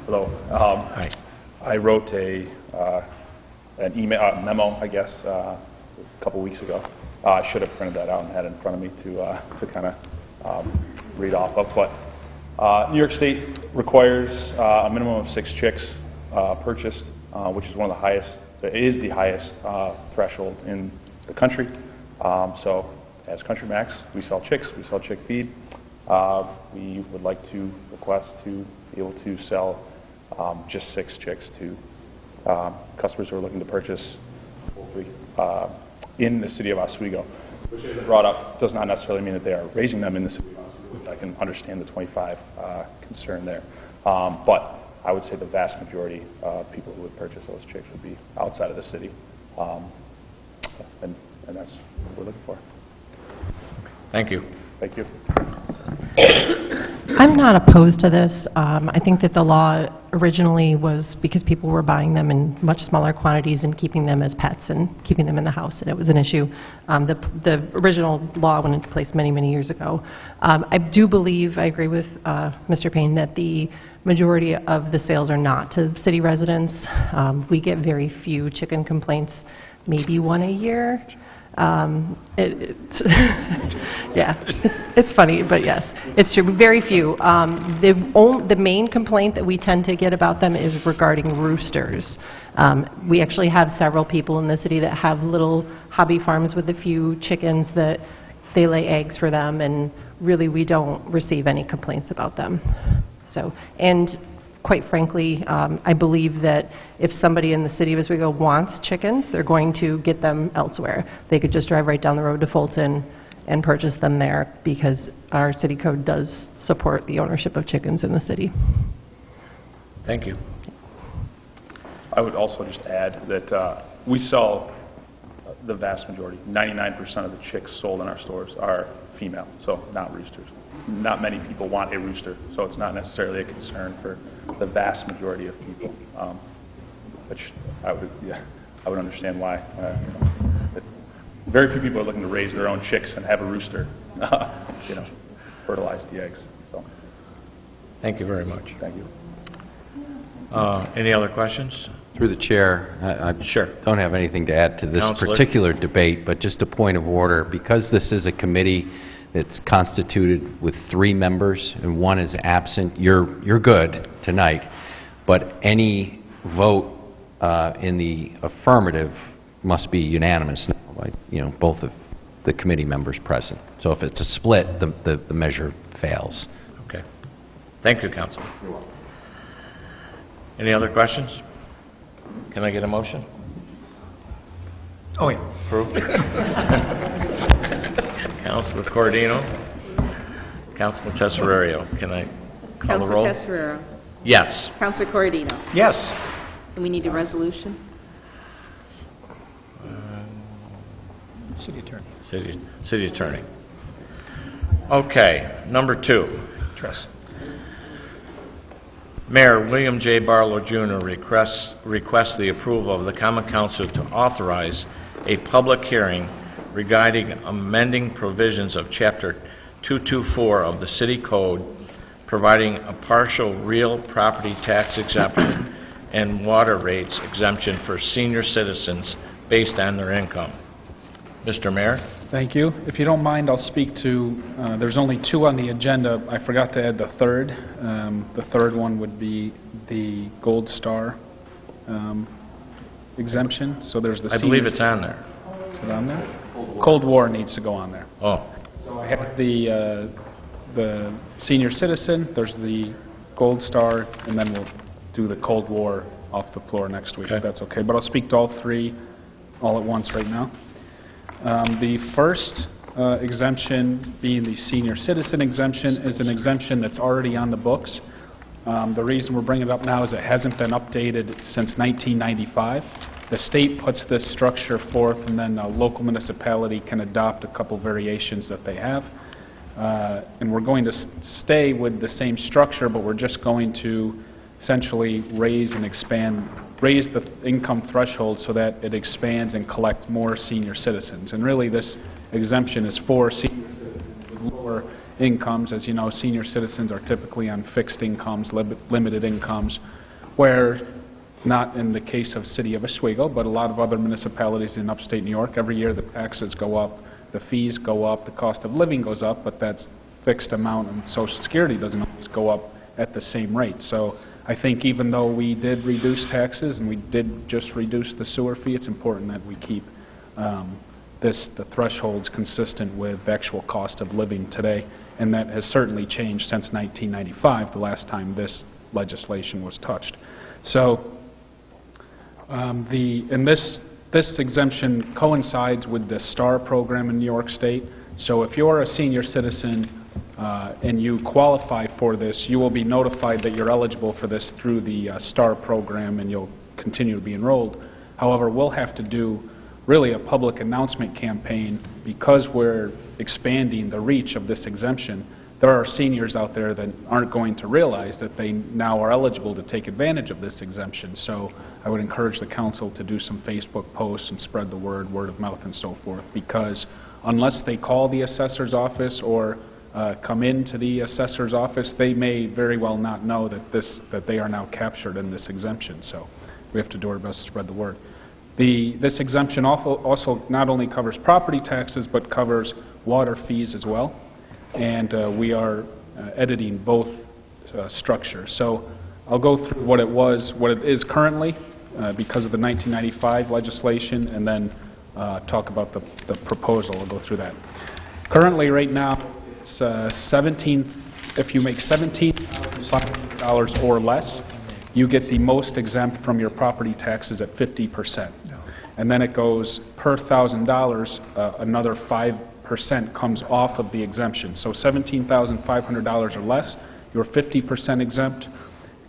Hello. Hi. I wrote an email, memo, I guess, a couple weeks ago. I should have printed that out and had it in front of me to kind of read off of. But New York State requires a minimum of 6 chicks purchased, which is one of the highest. It is the highest threshold in the country. So, as Country Max, we sell chicks. We sell chick feed. We would like to request to be able to sell just 6 chicks to customers who are looking to purchase poultry in the city of Oswego. Which is brought up does not necessarily mean that they are raising them in the city of Oswego. I can understand the 25 concern there. But I would say the vast majority of people who would purchase those chicks would be outside of the city. And that's what we're looking for. Thank you. Thank you. I'm not opposed to this. I think that the law originally was because people were buying them in much smaller quantities and keeping them as pets and keeping them in the house, and it was an issue. The original law went into place many, many years ago. I do believe, I agree with Mr. Payne, that the majority of the sales are not to city residents. We get very few chicken complaints, maybe one a year. Yeah, it's funny, but yes, it's true. Very few. The main complaint that we tend to get about them is regarding roosters. We actually have several people in the city that have little hobby farms with a few chickens that they lay eggs for them, and really we don't receive any complaints about them. So, and quite frankly, I believe that if somebody in the city of Oswego wants chickens, they're going to get them elsewhere. They could just drive right down the road to Fulton and purchase them there, because our city code does support the ownership of chickens in the city. Thank you. I would also just add that we sell the vast majority, 99% of the chicks sold in our stores are female, so not roosters. Not many people want a rooster, so it's not necessarily a concern for the vast majority of people. Which I would understand why. Very few people are looking to raise their own chicks and have a rooster, fertilize the eggs. So. Thank you very much. Thank you. Any other questions? Through the chair, I don't have anything to add to this Counselor? particular debate, but just a point of order. Because this is a committee it's constituted with 3 members and 1 is absent, you're good tonight. But any vote in the affirmative must be unanimous now by, both of the committee members present. So if it's a split, the measure fails. Okay. Thank you, Councilman. Any other questions? Can I get a motion? Oh, yeah. Approve. Councilman Cordino. Councilman Tesorario. Can I call the roll? Councilor Tesorario. Yes. Councilor Corradino. Yes. And we need a resolution. City Attorney. City Attorney. Okay, number 2. Tress. Mayor William J. Barlow, Jr. requests the approval of the Common Council to authorize a public hearing regarding amending provisions of Chapter 224 of the City Code, providing a partial real property tax exemption and water rates exemption for senior citizens based on their income. Mr. Mayor? Thank you. If you don't mind, I'll speak to, there's only 2 on the agenda. I forgot to add the third. The third one would be the Gold Star exemption. So there's the I believe it's on there. Is it on there? Cold War needs to go on there. Oh. So I have the senior citizen, there's the Gold Star, and then we'll do the Cold War off the floor next week, if that's okay. But I'll speak to all 3 all at once right now. The first exemption, being the senior citizen exemption, is an exemption that's already on the books. The reason we're bringing it up now is it hasn't been updated since 1995. The state puts this structure forth, and then a local municipality can adopt a couple variations that they have. And we're going to stay with the same structure, but we're just going to essentially raise the income threshold so that it expands and collects more senior citizens. And really this exemption is for senior citizens with lower incomes. As you know, senior citizens are typically on fixed incomes, limited incomes, where not in the case of City of Oswego, but a lot of other municipalities in upstate New York, every year the taxes go up, the fees go up, the cost of living goes up, but that's fixed amount, and Social Security doesn't always go up at the same rate. So I think even though we did reduce taxes and we did just reduce the sewer fee, it's important that we keep the thresholds consistent with the actual cost of living today, and that has certainly changed since 1995, the last time this legislation was touched. So this exemption coincides with the STAR program in New York State. So if you're a senior citizen and you qualify for this, you will be notified that you're eligible for this through the STAR program, and you'll continue to be enrolled. However, we'll have to do really a public announcement campaign because we're expanding the reach of this exemption. There are seniors out there that aren't going to realize that they now are eligible to take advantage of this exemption. So I would encourage the council to do some Facebook posts and spread the word of mouth and so forth, because unless they call the assessor's office or come into the assessor's office, they may very well not know that they are now captured in this exemption. So we have to do our best to spread the word. This exemption also not only covers property taxes, but covers water fees as well. And we are editing both structures. So I'll go through what it is currently because of the 1995 legislation, and then talk about the proposal. I'll go through that. Currently, right now, it's if you make $17,500 or less, you get the most exempt from your property taxes at 50%. And then it goes per $1,000, another 5% comes off of the exemption. So $17,500 or less, you're 50% exempt.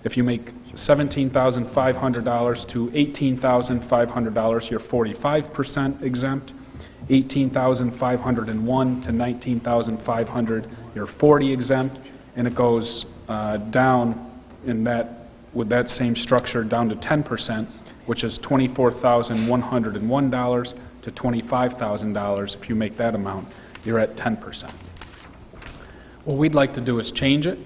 If you make $17,500 to $18,500, you're 45% exempt. $18,501 to $19,500, you're 40% exempt, and it goes down with that same structure down to 10%, which is $24,101 to $25,000. If you make that amount, you're at 10%. What we'd like to do is change it.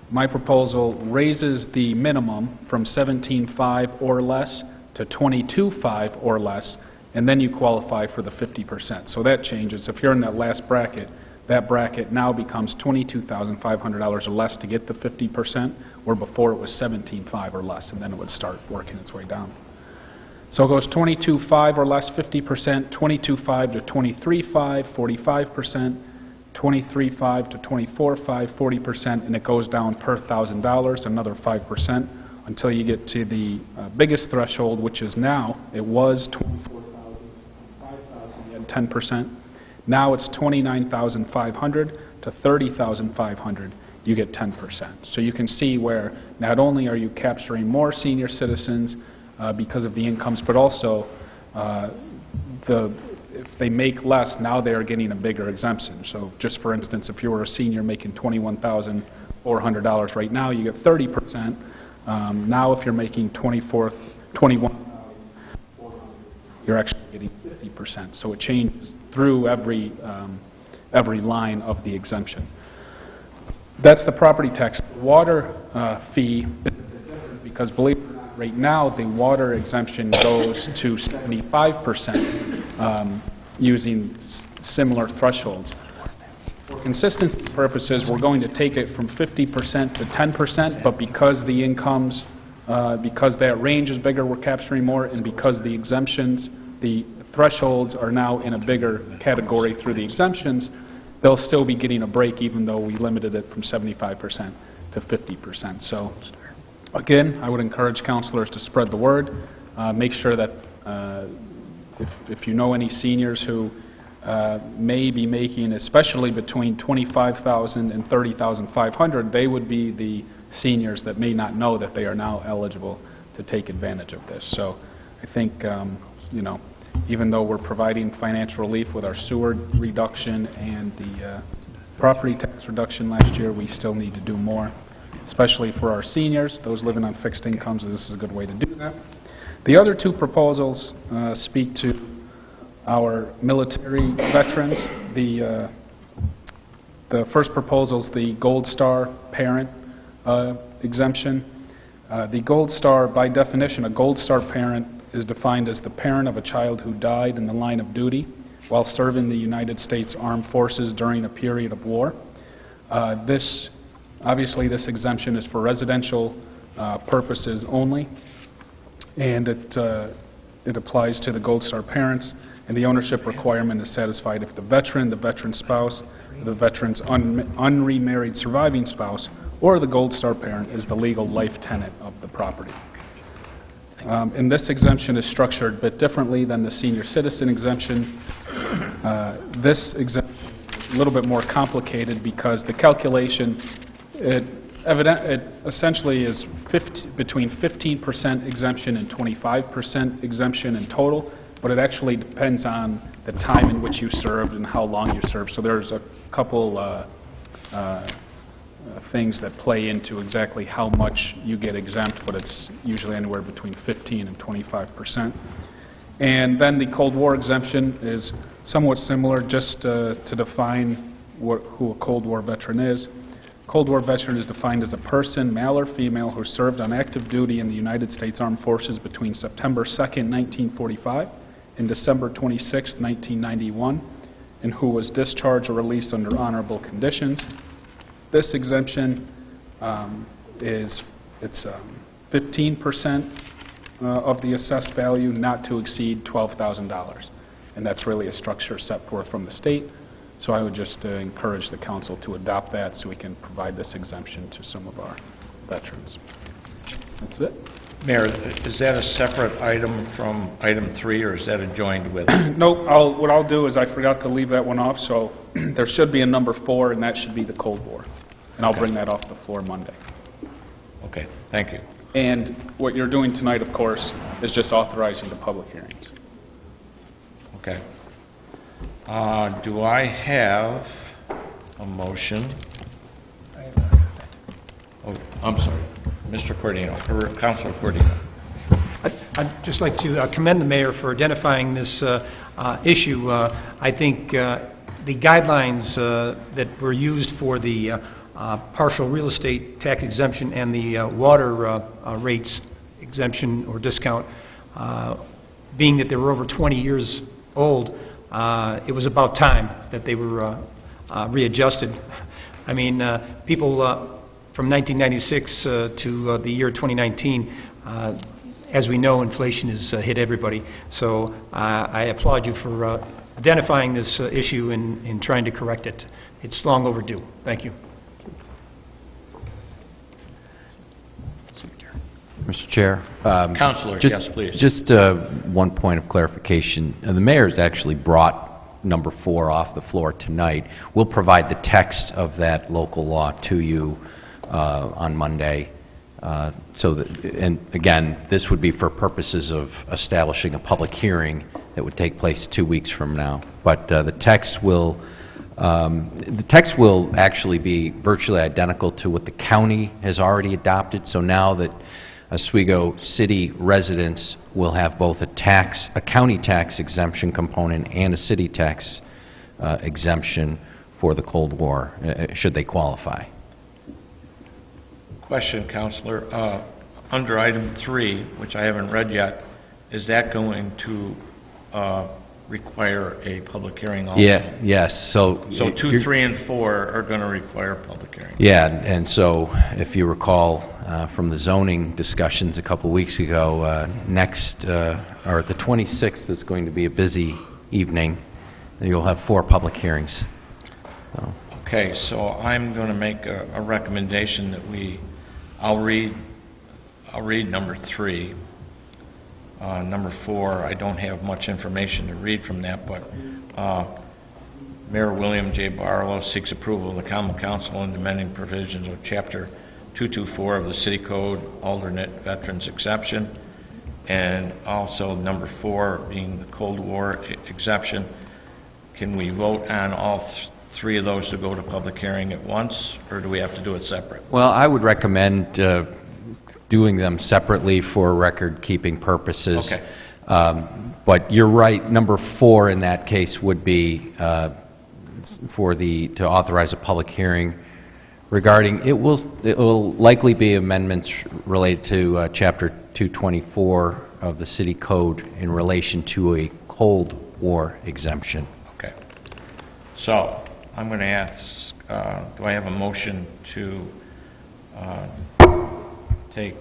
My proposal raises the minimum from $17,500 or less to $22,500 or less, and then you qualify for the 50%. So that changes. If you're in that last bracket, that bracket now becomes $22,500 or less to get the 50%, where before it was $17,500 or less, and then it would start working its way down. So it goes $22,500 or less, 50%, $22,500 to $23,500, 45%, $23,500 to $24,500, 40%, and it goes down per $1,000, another 5%, until you get to the biggest threshold, which is now, it was $24,000, $25,000, you had 10%. Now it's $29,500 to $30,500, you get 10%. So you can see where not only are you capturing more senior citizens because of the incomes, but also if they make less, now they are getting a bigger exemption. So just for instance, if you were a senior making $21,400 right now, you get 30%. Now if you're making $21,400, you're actually getting 50%. So it changes through every line of the exemption. That's the property tax. Water fee is different because, believe it or not, right now the water exemption goes to 75% using similar thresholds. For consistency purposes, we're going to take it from 50% to 10%, but because the incomes, because that range is bigger, we're capturing more, and because the exemptions, the thresholds are now in a bigger category through the exemptions, they'll still be getting a break even though we limited it from 75% to 50%. So again, I would encourage councilors to spread the word. Make sure that if you know any seniors who may be making, especially between $25,000 and $30,500, they would be the seniors that may not know that they are now eligible to take advantage of this. So I think, you know, even though we're providing financial relief with our sewer reduction and the property tax reduction last year, we still need to do more, especially for our seniors, those living on fixed incomes. This is a good way to do that. The other two proposals speak to our military veterans. The first proposal is the Gold Star parent exemption. The Gold Star, by definition, a Gold Star parent is defined as the parent of a child who died in the line of duty while serving the United States Armed Forces during a period of war. Obviously, this exemption is for residential purposes only, and it applies to the Gold Star parents, and the ownership requirement is satisfied if the veteran's spouse, the veteran's unremarried surviving spouse, or the Gold Star parent is the legal life tenant of the property. And this exemption is structured a bit differently than the senior citizen exemption. This exemption is a little bit more complicated because the calculation, it essentially is between 15% exemption and 25% exemption in total, but it actually depends on the time in which you served and how long you served. So there's a couple things that play into exactly how much you get exempt, but it's usually anywhere between 15 and 25%. And then the Cold War exemption is somewhat similar, just to define who a Cold War veteran is. Cold War veteran is defined as a person, male or female, who served on active duty in the United States Armed Forces between September 2nd, 1945 and December 26th, 1991, and who was discharged or released under honorable conditions. This exemption is 15% of the assessed value, not to exceed $12,000, and that's really a structure set forth from the state. So I would just encourage the council to adopt that so we can provide this exemption to some of our veterans. That's it. Mayor, is that a separate item from item 3, or is that adjoined with? Nope. What I'll do is I forgot to leave that one off, so there should be a number 4, and that should be the Cold War. And I'll bring that off the floor Monday. Okay. Thank you. And what you're doing tonight, of course, is just authorizing the public hearings. Okay. Do I have a motion? Oh, I'm sorry. Mr. Cordino, or Councilor Cordino. I'd just like to commend the mayor for identifying this issue. I think the guidelines that were used for the partial real estate tax exemption and the water rates exemption or discount, being that they were over 20 years old, it was about time that they were readjusted. I mean, people from 1996 to the year 2019, as we know, inflation has hit everybody. So I applaud you for identifying this issue and trying to correct it. It's long overdue. Thank you. Mr. Chair. Counselor, yes, please. Just one point of clarification. The mayor's actually brought number 4 off the floor tonight. We'll provide the text of that local law to you on Monday. So that, and again, this would be for purposes of establishing a public hearing that would take place 2 weeks from now. But the text will actually be virtually identical to what the county has already adopted. So now that Oswego City residents will have both a county tax exemption component and a city tax exemption for the Cold War, should they qualify. Question, Counselor. Under item 3, which I haven't read yet, is that going to require a public hearing also? Yeah, yes. So 2, 3, and 4 are going to require public hearing. Yeah, and so if you recall from the zoning discussions a couple weeks ago, next, or the 26th is going to be a busy evening. You'll have 4 public hearings. So. Okay, so I'm going to make a recommendation that I'll read number 3. Number 4, I don't have much information to read from that, but Mayor William J. Barlow seeks approval of the Common Council in amending provisions of Chapter 224 of the City Code, alternate veterans exception, and also number 4 being the Cold War exception. Can we vote on all 3 of those to go to public hearing at once, or do we have to do it separate? Well, I would recommend doing them separately for record-keeping purposes. Okay. But you're right, number 4 in that case would be to authorize a public hearing regarding, it will likely be amendments related to Chapter 224 of the City Code in relation to a Cold War exemption. Okay. So, I'm going to ask, do I have a motion to take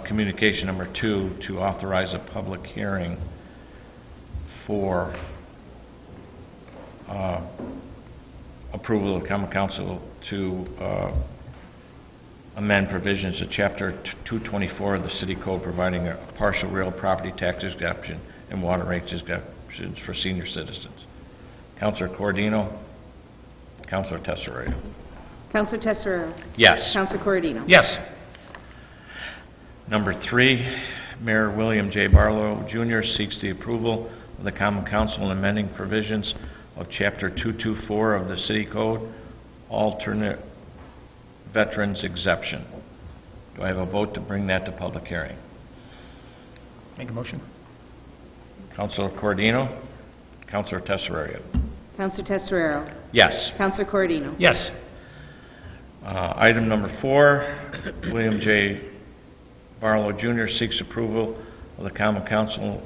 communication number 2 to authorize a public hearing for approval of the Common Council to amend provisions of Chapter 224 of the City Code, providing a partial real property tax exemption and water rates exemptions for senior citizens. Councilor Cordino, Councilor Tesorero. Councilor Tesorero? Yes. Councilor Corradino? Yes. Number 3, Mayor William J. Barlow Jr. seeks the approval of the Common Council in amending provisions of Chapter 224 of the City Code, alternate veterans exception. Do I have a vote to bring that to public hearing? Make a motion. Councilor Cordino, Councilor Tesorero. Councilor Tesorero? Yes. Councilor Corradino? Yes. Item number 4, William J. Barlow Jr. seeks approval of the Common Council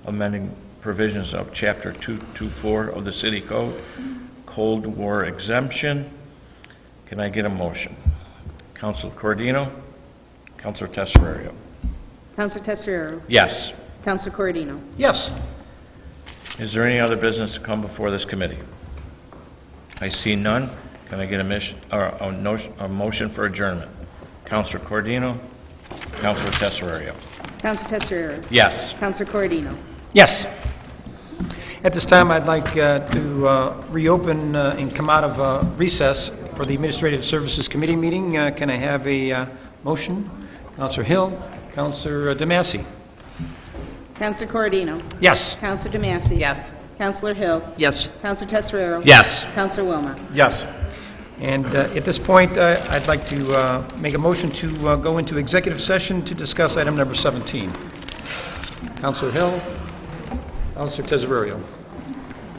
amending provisions of Chapter 224 of the City Code, Cold War exemption. Can I get a motion? Councilor Cordino, Councilor Tesorero. Councilor Tesorero? Yes. Councilor Corradino? Yes. Is there any other business to come before this committee? I see none. Can I get a motion for adjournment? Councilor Cordino, Councilor Tesorero. Councilor Tesorero? Yes. Councilor Corradino? Yes. At this time, I'd like to reopen and come out of recess for the Administrative Services Committee meeting. Can I have a motion? Councilor Hill, Councilor DeMassey. Councilor Corradino? Yes. Councilor DeMassey? Yes. Councilor Hill? Yes. Councilor Tesorero? Yes. Councilor Wilmot? Yes. And at this point, I'd like to make a motion to go into executive session to discuss item number 17. Councilor Hill, Councilor Tesorero.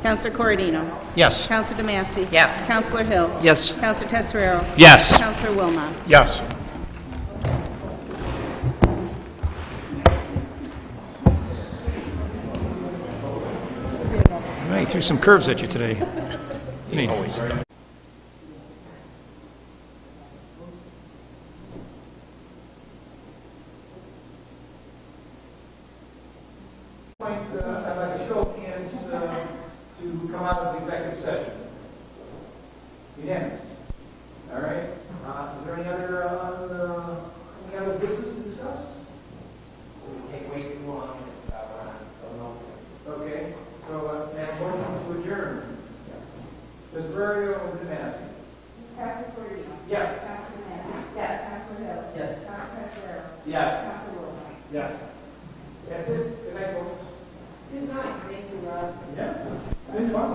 Councilor Corradino? Yes. Councilor DeMassey? Yes. Councilor Hill? Yes. Councilor Tesorero? Yes. Councilor Wilmot? Yes. All right, threw some curves at you today. point, I'd like a show of hands to come out of the executive session. Unanimous. All right. Is there any other business to discuss? Can't wait too long. Okay. So, and motion to adjourn. Mr. Ferrario, Ms. Massey. Councilor Corino. Yes. Councilor Manning. Yes. Councilor Hill. Yes. Councilor Ferrero. Yes. Councilor Wilson. Yes. That's it. Good night, folks. Good night. Thank you, Rob. Yeah. Good fun.